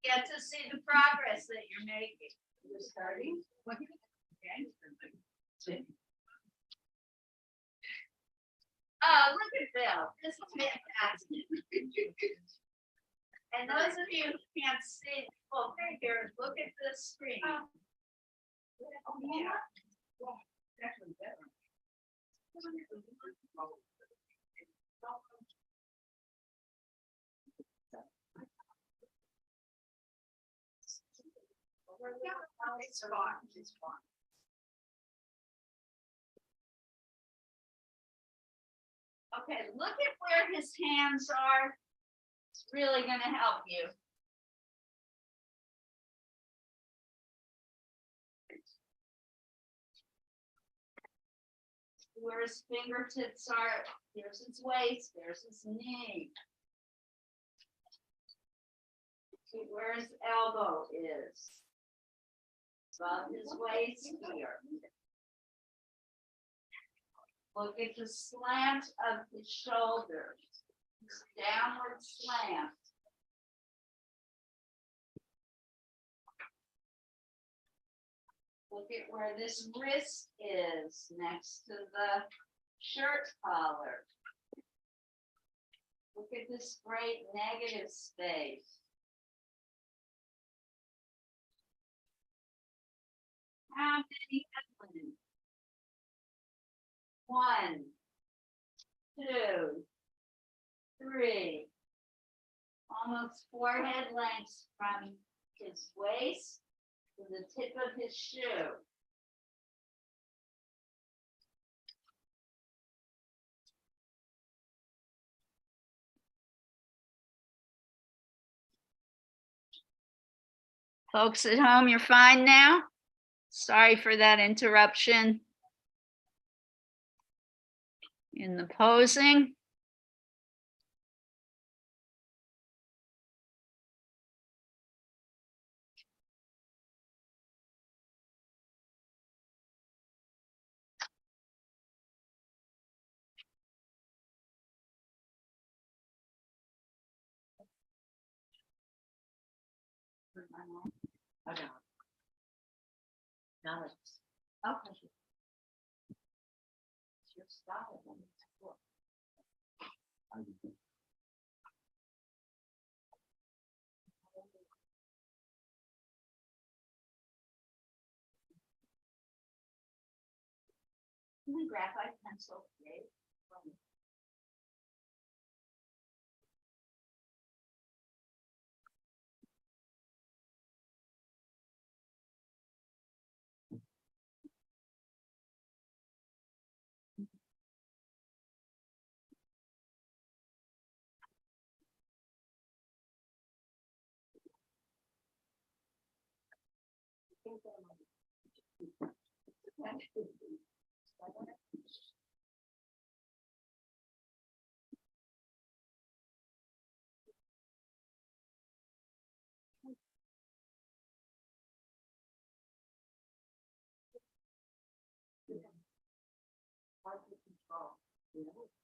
Get to see the progress that you're making. You're starting. Oh, look at Bill. This is fantastic. And those of you who can't see, well, here, look at the screen. Oh, yeah. Actually better. It's fun. It's fun. Okay, look at where his hands are. It's really going to help you. Where his fingertips are, here's his waist, there's his knee. See where his elbow is. Above his waist here. Look at the slant of his shoulders. Downward slant. Look at where this wrist is next to the shirt collar. Look at this great negative space. How many elements? 1, 2, 3. almost forehead length from his waist to the tip of his shoe. Folks at home, you're fine now? Sorry for that interruption in the posing. Okay. Now it's. Okay. It's your style. Graphite pencil, Dave.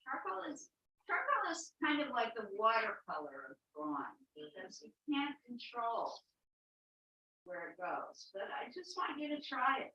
Charcoal is kind of like the watercolor of drawing because you can't control where it goes. But I just want you to try it.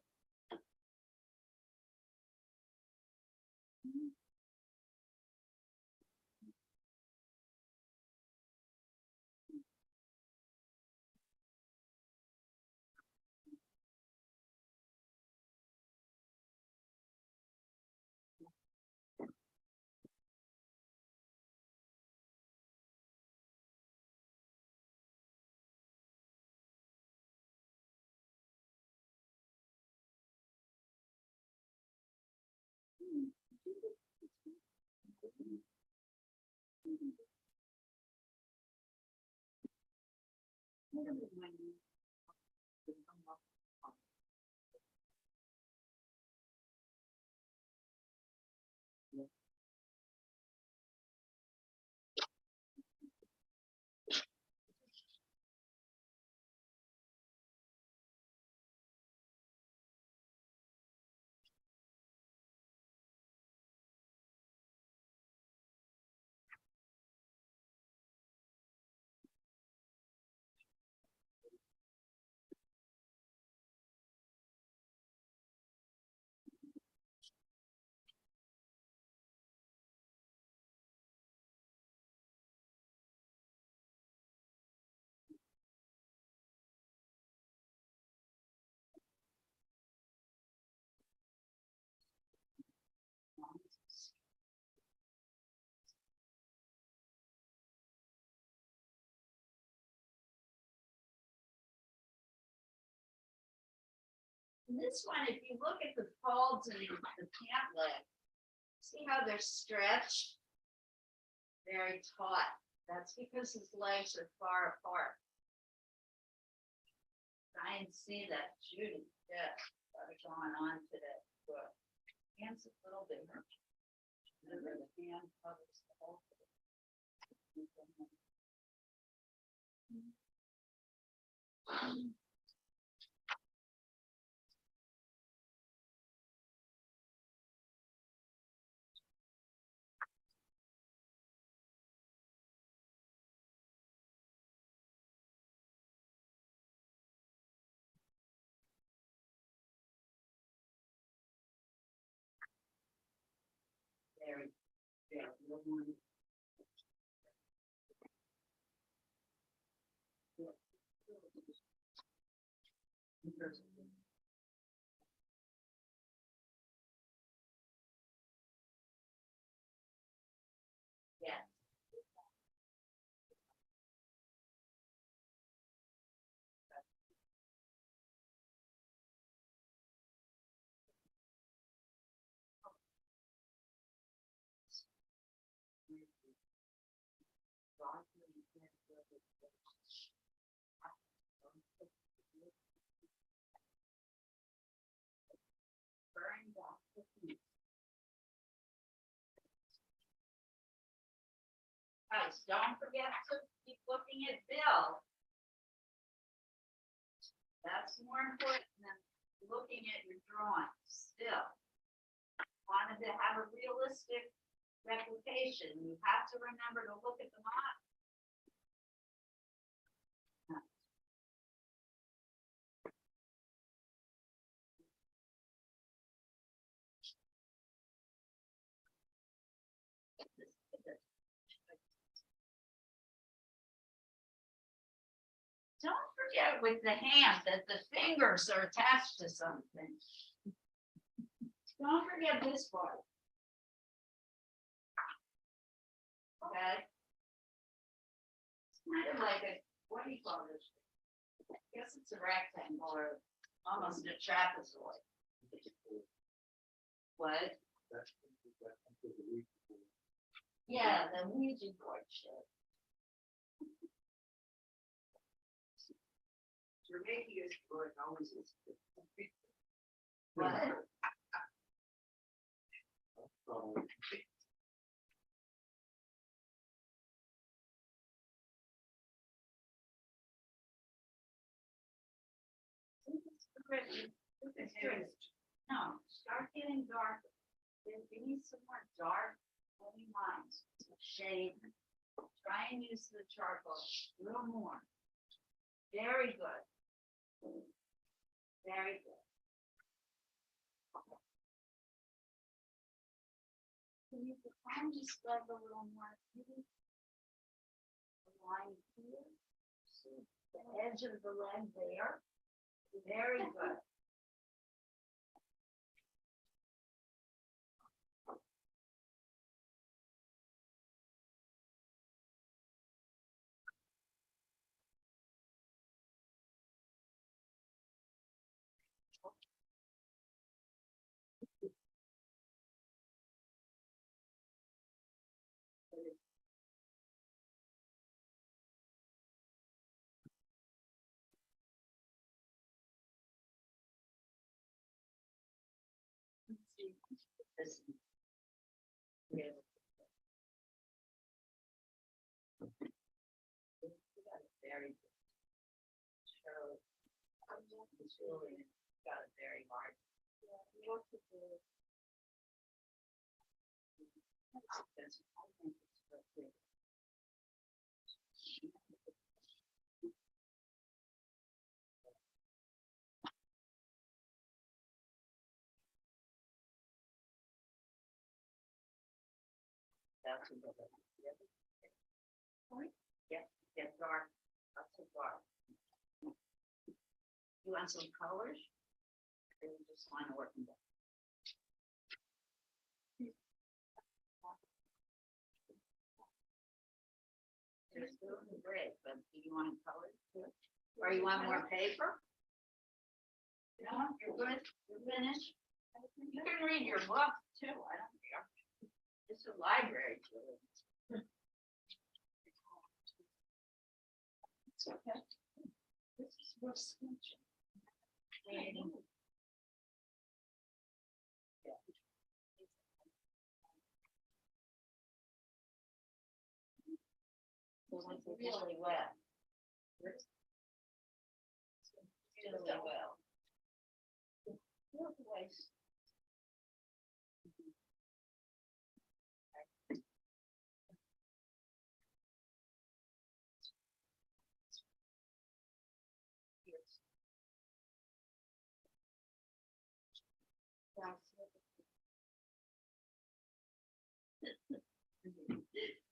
This one, if you look at the folds in the pant leg, see how they're stretched? Very taut. That's because his legs are far apart. I can see that Judy, yeah, got it going on today. Good. Hands a little bigger. Remember the hand covers the whole thing. Very, very little more. Yeah. guys, don't forget to keep looking at Bill. That's more important than looking at your drawings still. Wanted to have a realistic replication, you have to remember to look at the model. Don't forget with the hand that the fingers are attached to something. Don't forget this part. Okay. It's kind of like a, what do you call this? I guess it's a rectangle or almost a trapezoid. What? Yeah, the Ouija board shit. You're making it for it always is. What? No, start getting darker. Give me some more dark, heavy lines, shade. Try and use the charcoal a little more. Very good. Very good. Can you define just like a little more? Maybe a line here. See the edge of the leg there. Very good. This is really very good. So, it's really got a very hard. That's- I think it's real good. That's a good one. Get dark, not so dark. You want some colors? Or you just want to work in them? They're still in the gray, but do you want colors too? Or you want more paper? No, you're good, you're finished. You can read your book too, I don't care. It's a library too. It's okay. This is real sketchy. Creating. Yeah. So it's really well. Really well. Nice.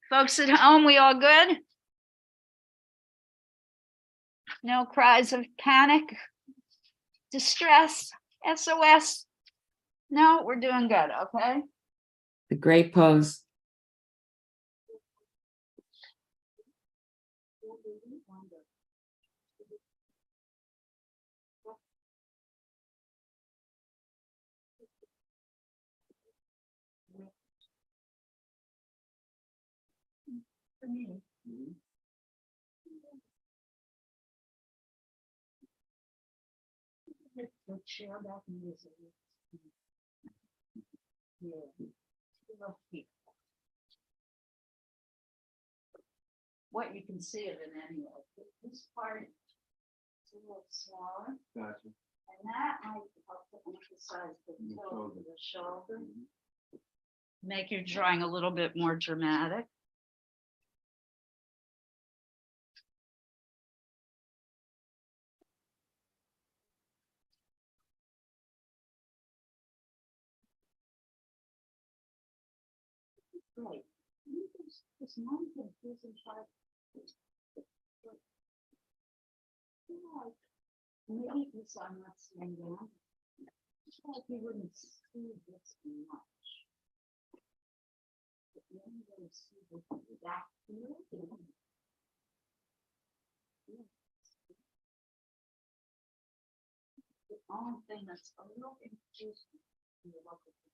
Folks at home, we all good? No cries of panic, distress, SOS? No, we're doing good, okay? The great pose. For me. The chair back in this. Yeah. what you can see of it anyway. This part is a little smaller, Gotcha. and that might help to emphasize the The tilt shoulder. of the shoulder. Make your drawing a little bit more dramatic. Right. This one confusing part. Maybe because I'm not seeing down. It's like you wouldn't see this much. But then you would see the back here. The only thing that's a little confusing when you look at it.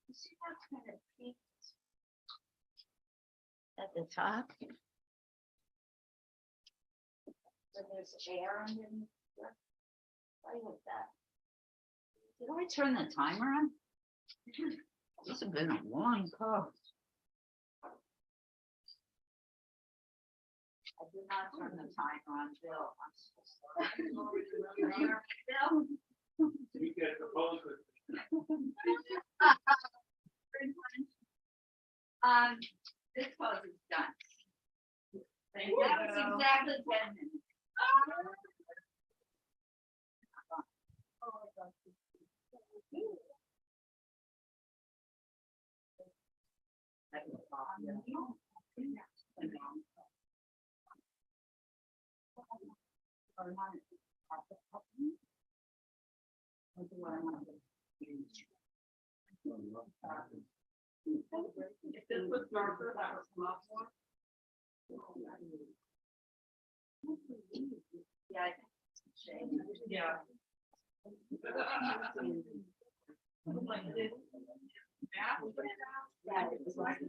You see that kind of peak at the top? So there's air underneath there. Play with that. Did I turn the timer on? This has been a long call. I did not turn the timer on, Bill. I'm so sorry. Bill? We get the post with. This pose is done. Thank you. That was exactly 10 minutes. If this was darker, that was a lot more. Yeah, I think it's a shame. Yeah. Like this. Yeah, it was like-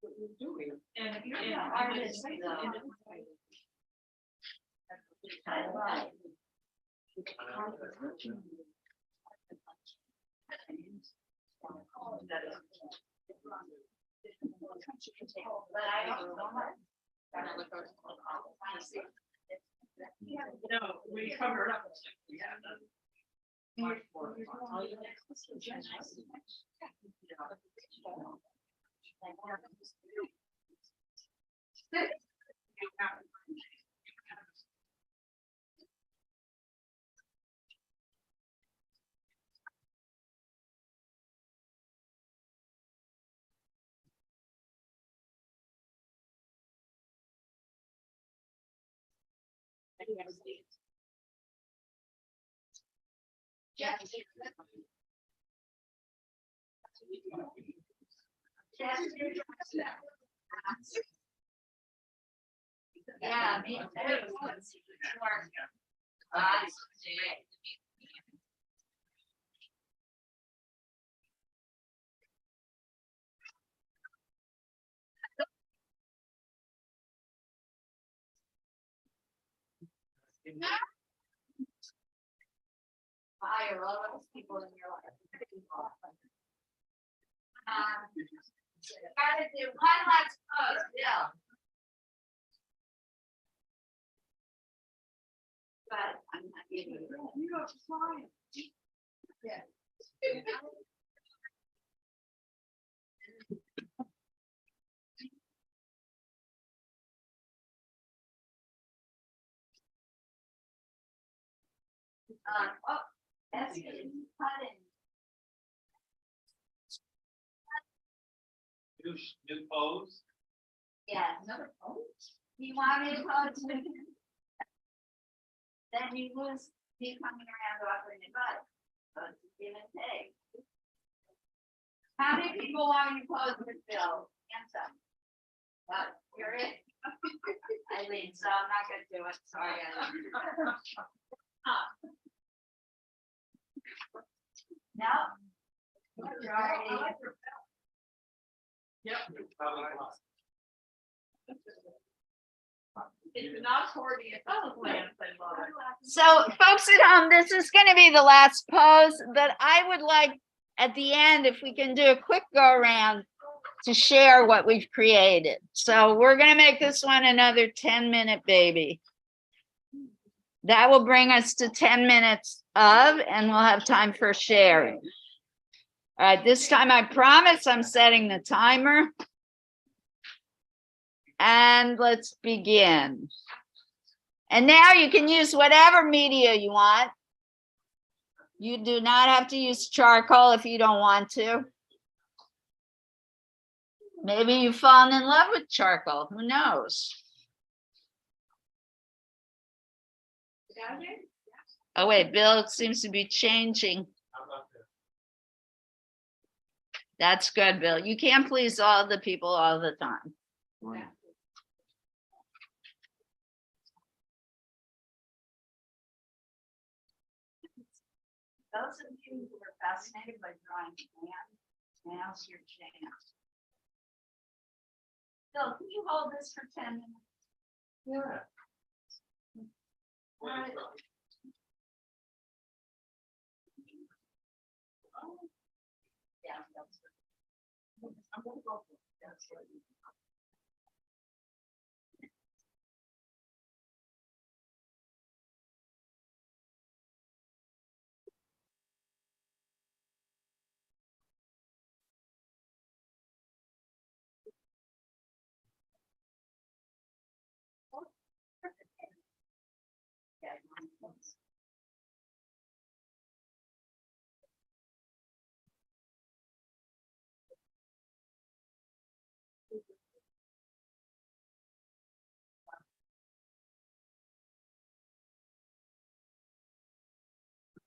What you're doing. And if you're Yeah, an artist, artist. I like. But I don't know. No, we covered up. We had the. Much more. Yeah, me too. Fire all those people in your life. Gotta do one last pose, Bill. But I'm not giving you. You don't try it. Yeah. Oh, that's good. Cutting. New pose. Yeah. Another pose? You want me to pose? Then you lose me coming around offering advice. So it's a give and take. How many people want me to pose with Bill? Hands up. But you're it. Eileen, so I'm not gonna do it. Sorry. Eileen. No. Yep. It's not hoarding, it's not plants, I love it. So folks at home, this is going to be the last pose, but I would like at the end, if we can do a quick go around to share what we've created. So we're going to make this one another 10-minute baby. That will bring us to 10 minutes of, and we'll have time for sharing. All right, this time I promise I'm setting the timer. And let's begin. And now you can use whatever media you want. You do not have to use charcoal if you don't want to. Maybe you've fallen in love with charcoal, who knows? Oh wait, Bill seems to be changing. That's good, Bill. You can't please all the people all the time. Those of you who are fascinated by drawing plants, now's your chance. Bill, can you hold this for 10 minutes? Yeah. All right. Yeah, that's good. I'm gonna go for it. That's good. Yeah,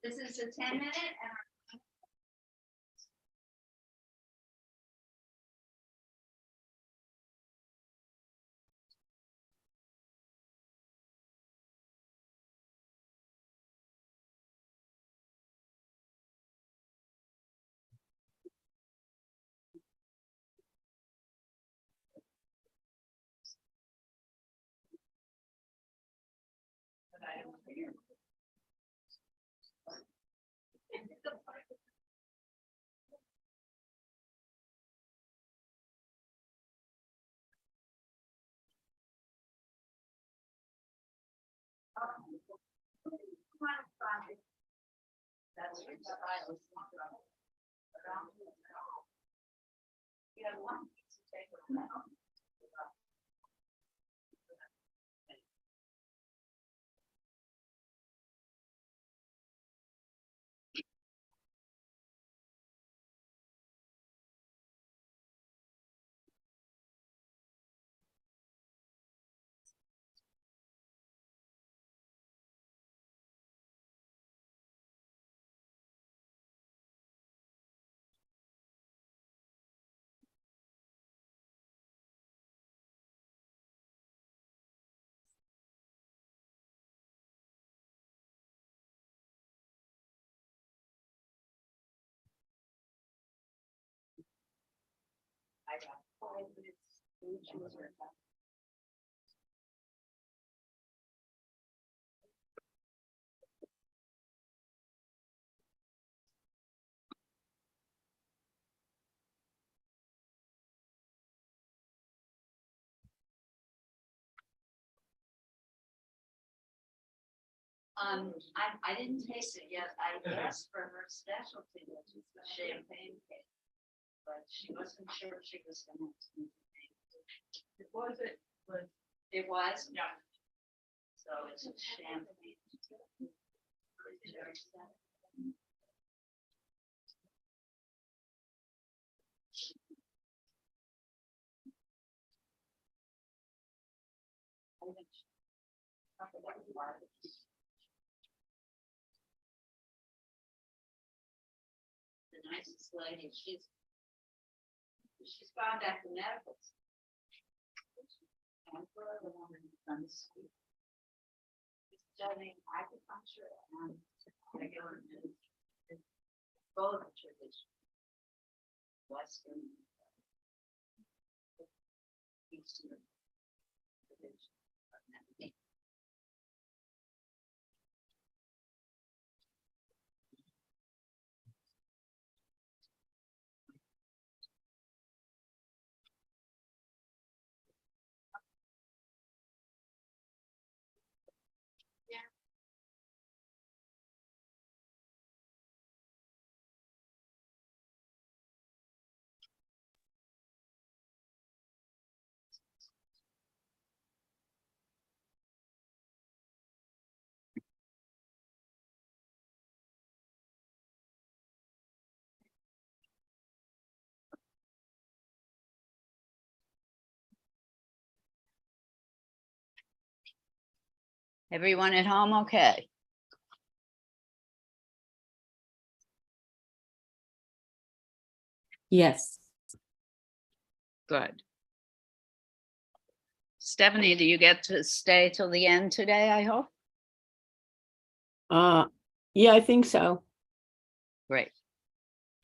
this is a 10-minute and that's your style. You have one piece to take with you. I got 5 minutes. Choose your time. I didn't taste it yet. I asked for her specialty, which is the champagne cake, but she wasn't sure if she was going to. It was. It was? Yeah. So it's a champagne. The nicest lady, she's gone back to medical school. And for the woman who's done this school. She's studying acupuncture and regular medicine. both traditions. Western. Eastern. tradition. Everyone at home, okay? Yes. Good. Stephanie, do you get to stay till the end today, I hope? Yeah, I think so. Great.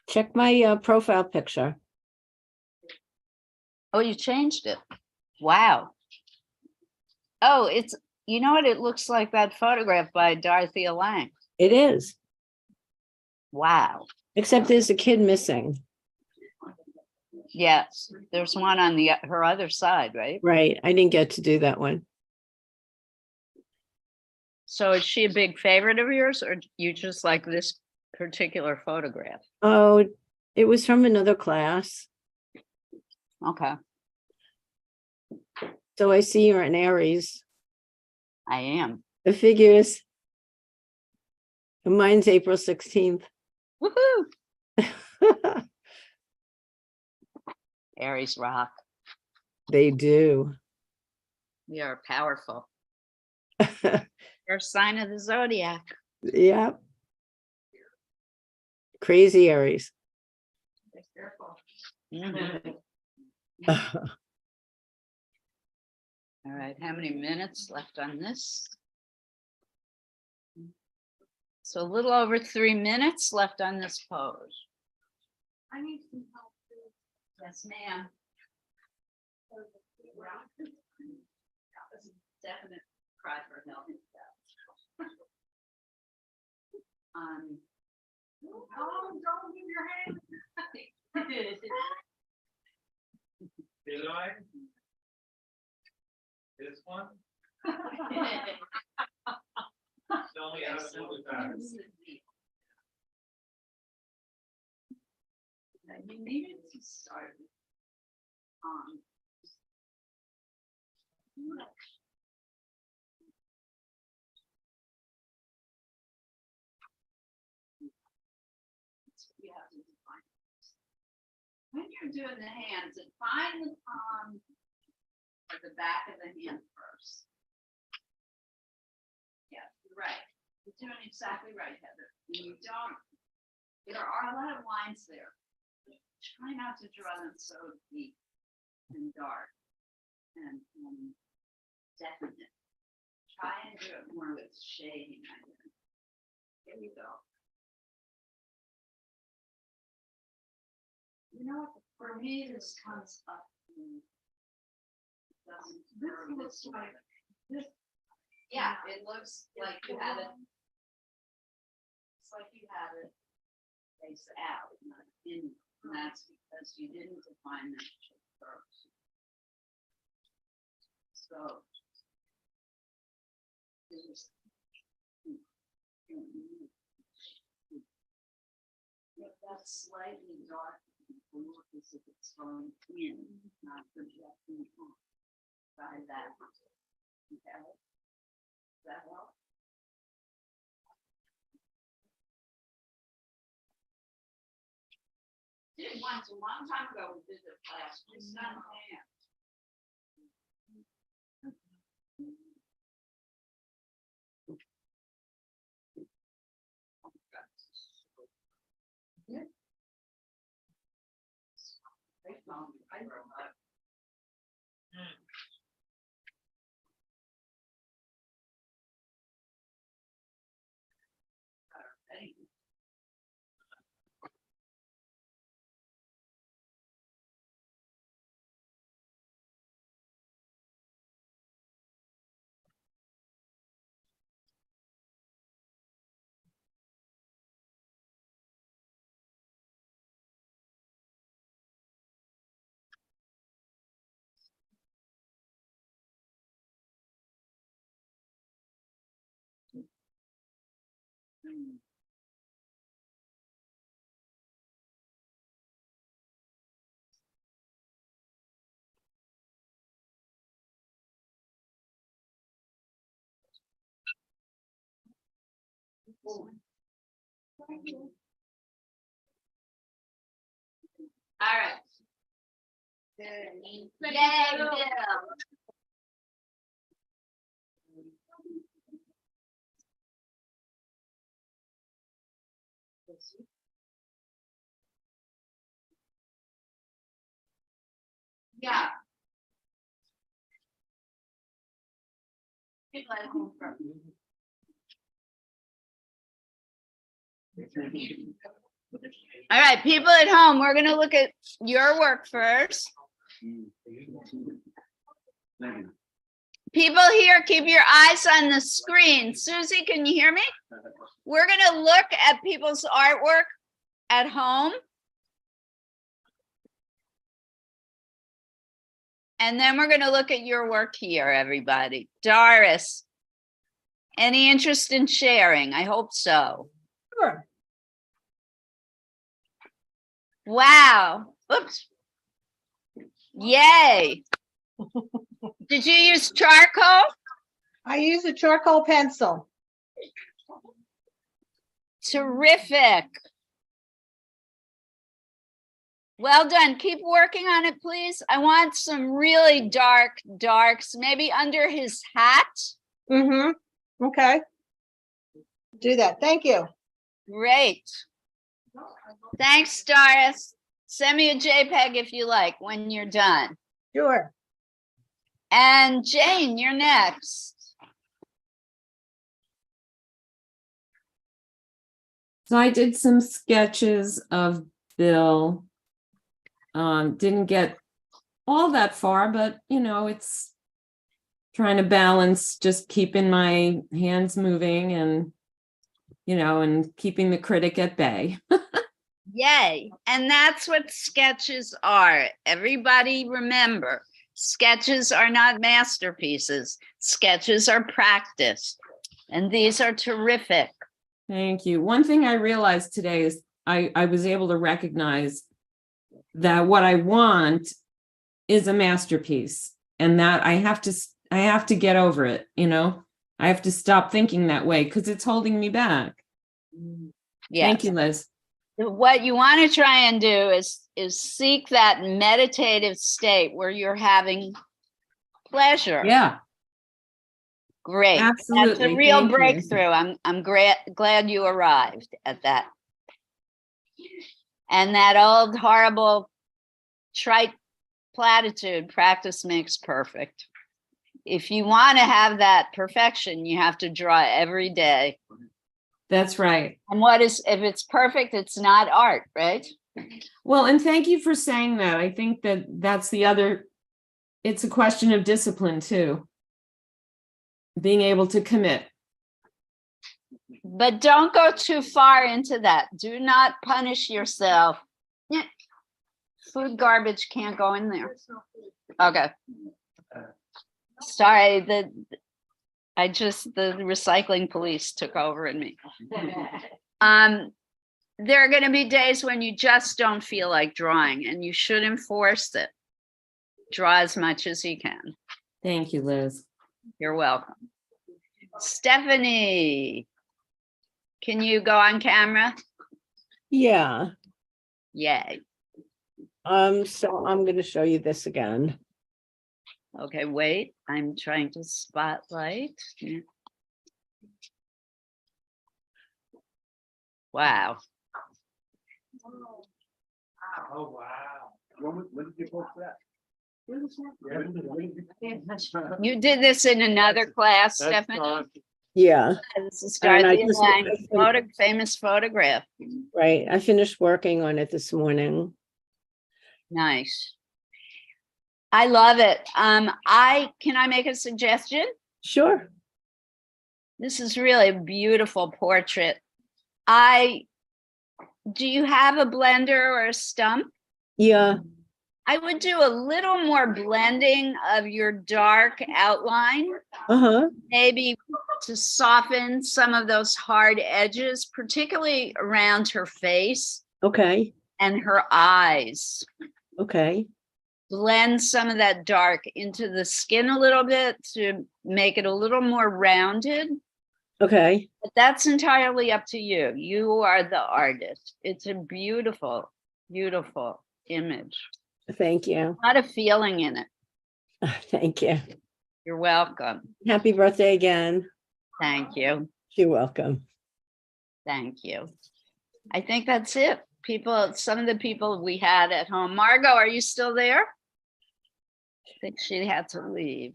Check my profile picture. Oh, you changed it. Wow. Oh, it's, you know what? It looks like that photograph by Dorothea Lange. It is, Wow. except there's a kid missing. Yes, there's one on her other side, right? Right, I didn't get to do that one. So is she a big favorite of yours, or you just like this particular photograph? Oh, it was from another class. Okay, So I see you're an Aries. I am. The figures. Mine's April 16th. Woohoo! Aries rock. They do. We are powerful. First sign of the zodiac. Yeah. Crazy Aries. Mhm. All right, how many minutes left on this? So a little over 3 minutes left on this pose. I need some help too. Yes, ma'am. That was a definite cry for help. Oh, don't leave your hand. Did I? This one? Tell me how to do it better. You needed to start. You have to define. When you're doing the hands, define the palm or the back of the hand first. Yeah, you're right. You're doing exactly right, Heather. You don't, there are a lot of lines there. Try not to draw them so deep and dark and definite. Try and do it more with shading. Here you go. You know what? For me, this comes up. This looks like this. Yeah, it looks like you have it. It's like you have it face out, not in, and that's because you didn't define that first. So. If that's slightly dark, look as if it's going in, not projecting out. Try that. Okay. Does that help? Did once a long time ago, we did the class, just on hand. All right. Yay, Bill. Yeah. People at home first. All right, people at home, we're gonna look at your work first. People here, keep your eyes on the screen. Susie, can you hear me? We're gonna look at people's artwork at home. And then we're gonna look at your work here, everybody. Doris, any interest in sharing? I hope so. Sure. Wow, oops. Yay. Did you use charcoal? I use a charcoal pencil. Terrific. Well done. Keep working on it, please. I want some really dark darks, maybe under his hat. Mm-hmm. Okay. Do that. Thank you. Great. Thanks, Doris. Send me a JPEG if you like when you're done. Sure. And Jane, you're next. So I did some sketches of Bill. Didn't get all that far, but you know, it's trying to balance just keeping my hands moving and, you know, and keeping the critic at bay. Yay. And that's what sketches are. Everybody remember, sketches are not masterpieces. Sketches are practice. And these are terrific. Thank you. One thing I realized today is I was able to recognize that what I want is a masterpiece, and that I have to get over it, you know. I have to stop thinking that way because it's holding me back. Yes. Thank you, Liz. What you want to try and do is seek that meditative state where you're having pleasure. Yeah, Great. That's absolutely. a real Thank you. breakthrough. I'm glad you arrived at that. And that old horrible trite platitude, practice makes perfect. If you want to have that perfection, you have to draw every day. That's right. And if it's perfect, it's not art, right? Well, and thank you for saying that. I think that's the other, it's a question of discipline too. Being able to commit. But don't go too far into that. Do not punish yourself. Yeah. Food garbage can't go in there. Okay. Sorry, the recycling police took over in me. There are going to be days when you just don't feel like drawing, and you should enforce it. Draw as much as you can. Thank you, Liz. You're welcome. Stephanie, can you go on camera? Yeah. Yay. So I'm going to show you this again. Okay, wait, I'm trying to spotlight. Yeah. Wow. Oh, wow. When did you post that? You did this in another class, Stephanie? Yeah, This is And I Dorothy just- Lang, famous photograph. right. I finished working on it this morning. Nice. I love it. Can I make a suggestion? Sure. This is really a beautiful portrait. Do you have a blender or a stump? Yeah. I would do a little more blending of your dark outline, Uh-huh. maybe to soften some of those hard edges, particularly around her face Okay, and her eyes. okay, Blend some of that dark into the skin a little bit to make it a little more rounded. okay. But that's entirely up to you. You are the artist. It's a beautiful, beautiful image. Thank you. A lot of feeling in it. Thank you. You're welcome. Happy birthday again. Thank you. You're welcome. Thank you. I think that's it. People, some of the people we had at home. Margot, are you still there? I think she had to leave.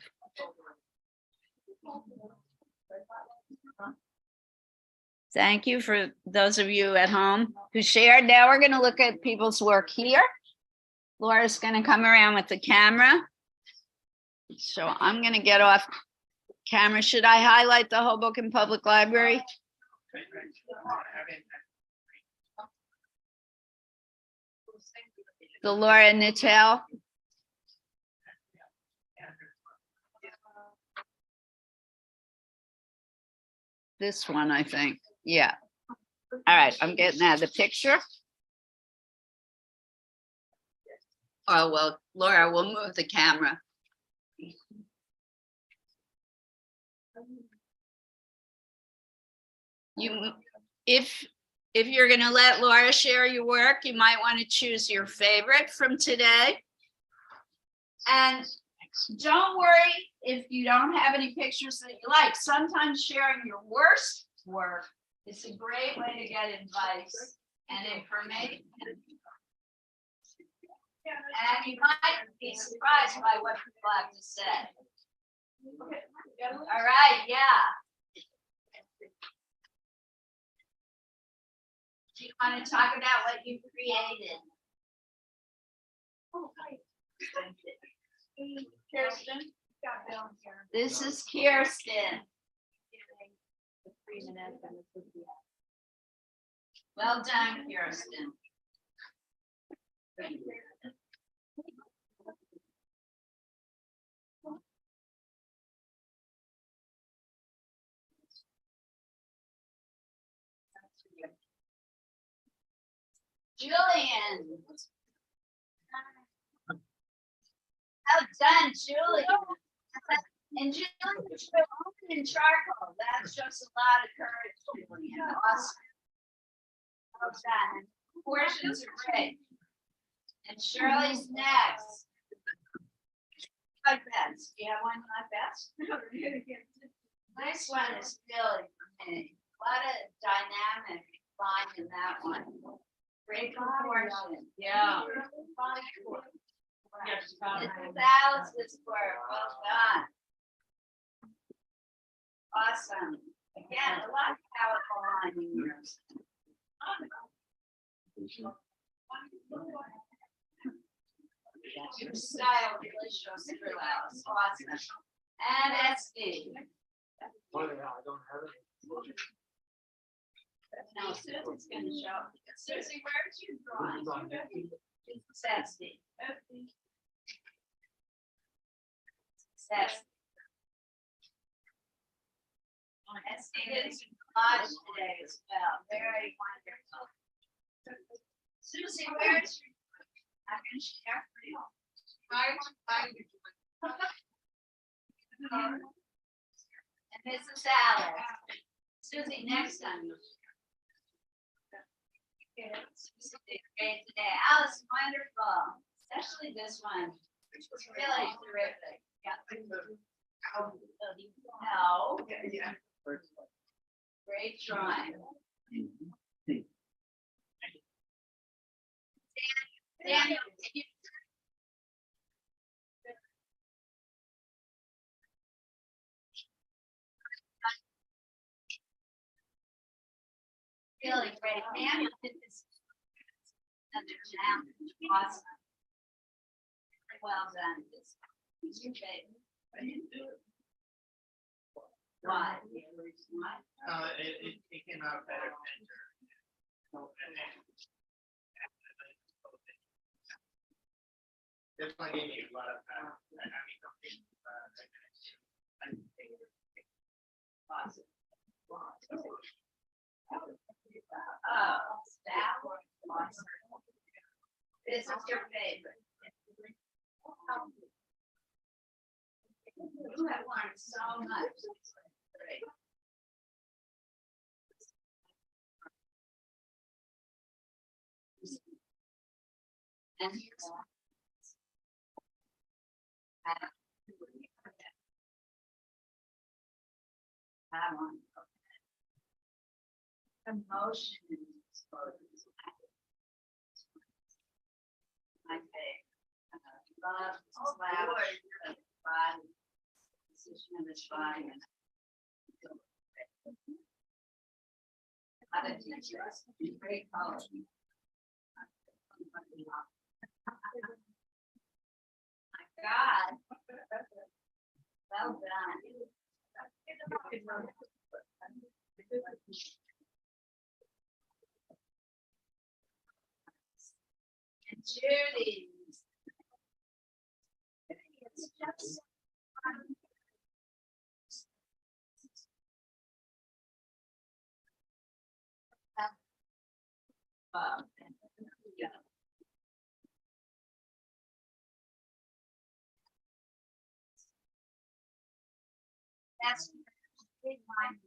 Thank you for those of you at home who shared. Now we're going to look at people's work here. Laura's going to come around with the camera. So I'm going to get off camera. Should I highlight the Hoboken Public Library? The Laura Nattel. This one, I think. Yeah. All right, I'm getting out of the picture. Oh, well, Laura, we'll move the camera. If you're going to let Laura share your work, you might want to choose your favorite from today. And don't worry if you don't have any pictures that you like. Sometimes sharing your worst work is a great way to get advice and information. And you might be surprised by what people have to say. All right, yeah. Do you want to talk about what you created? Kirsten? This is Kirsten. Well done, Kirsten. Julian. Well done, Julian. And Julian, you're open in charcoal. That shows a lot of courage, Julian. Awesome. Well done. Portions are great. And Shirley's next. Like best. Do you have one like best? This one is really for me. A lot of dynamic line in that one. Great proportion. Yeah. It's thousands work. Well done. Awesome. Again, a lot of powerful line in yours. Your style really shows through out. Awesome. And SD. No, Susie's going to show. Susie, where's your drawing? It's SD. SD did some collage today as well. Very wonderful. Susie, where's your? I'm going to share for you. And this is Alice. Susie, next time. Susie did great today. Alice, wonderful. Especially this one. It's really terrific. Yeah. No. Great drawing. Daniel, can you really great. Daniel did this under challenge. Awesome. Well done. Who's your favorite? Why? It came out better. This one gave me a lot of that one. This is your favorite. You have learned so much. It's great. And that one. Emotions. My favorite. Love, slash, body, position of his body. Other teachers, great color. My God. Well done. And Judy. It's just fun. Yeah. That's big mind.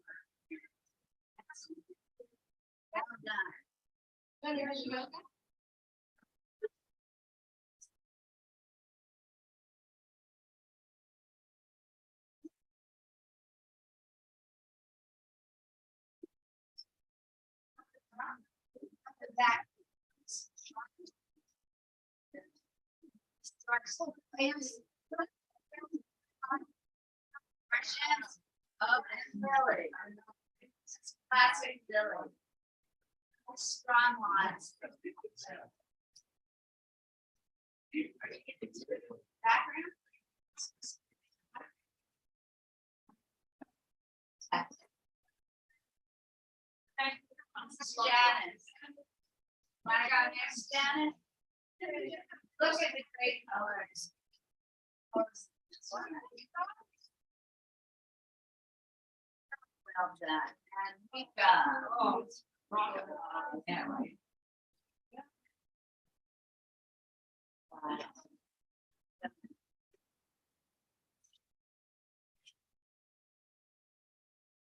Well done. Back. Impressions of Billy. Classic Billy. Strong lines. Background. Janice. Wanna go next, Janice? Look at the great colors. Well done. And Mika. Oh, yeah, right. Wow.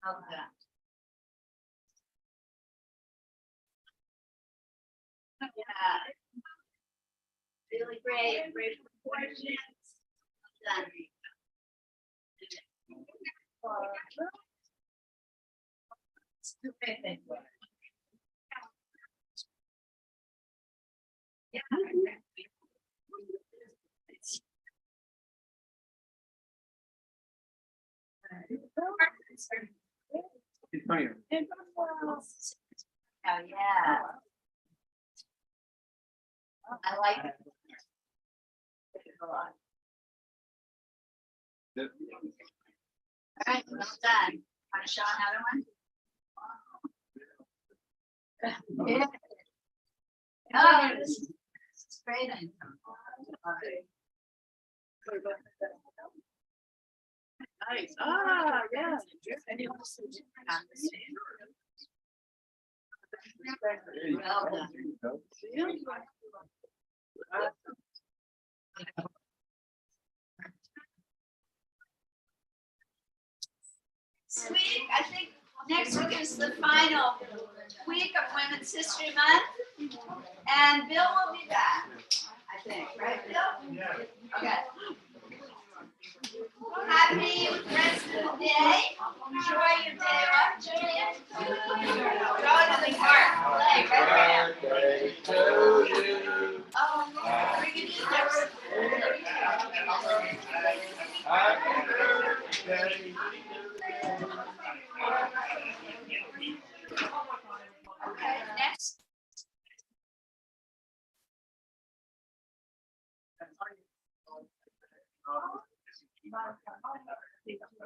Well done. Yeah. Really great, great proportions. Done. Stupid. Yeah. Oh, yeah. I like it. A lot. All right, well done. Want to show another one? Yeah. Oh, this is great. Nice. Ah, yeah. Well done. This week, I think next week is the final week of Women's History Month. And Bill will be back, I think, right, Bill? Yeah. Okay. Happy rest of the day. Enjoy your day off, Julian. Go to the park, play, right there. Oh, bring it in Okay, next.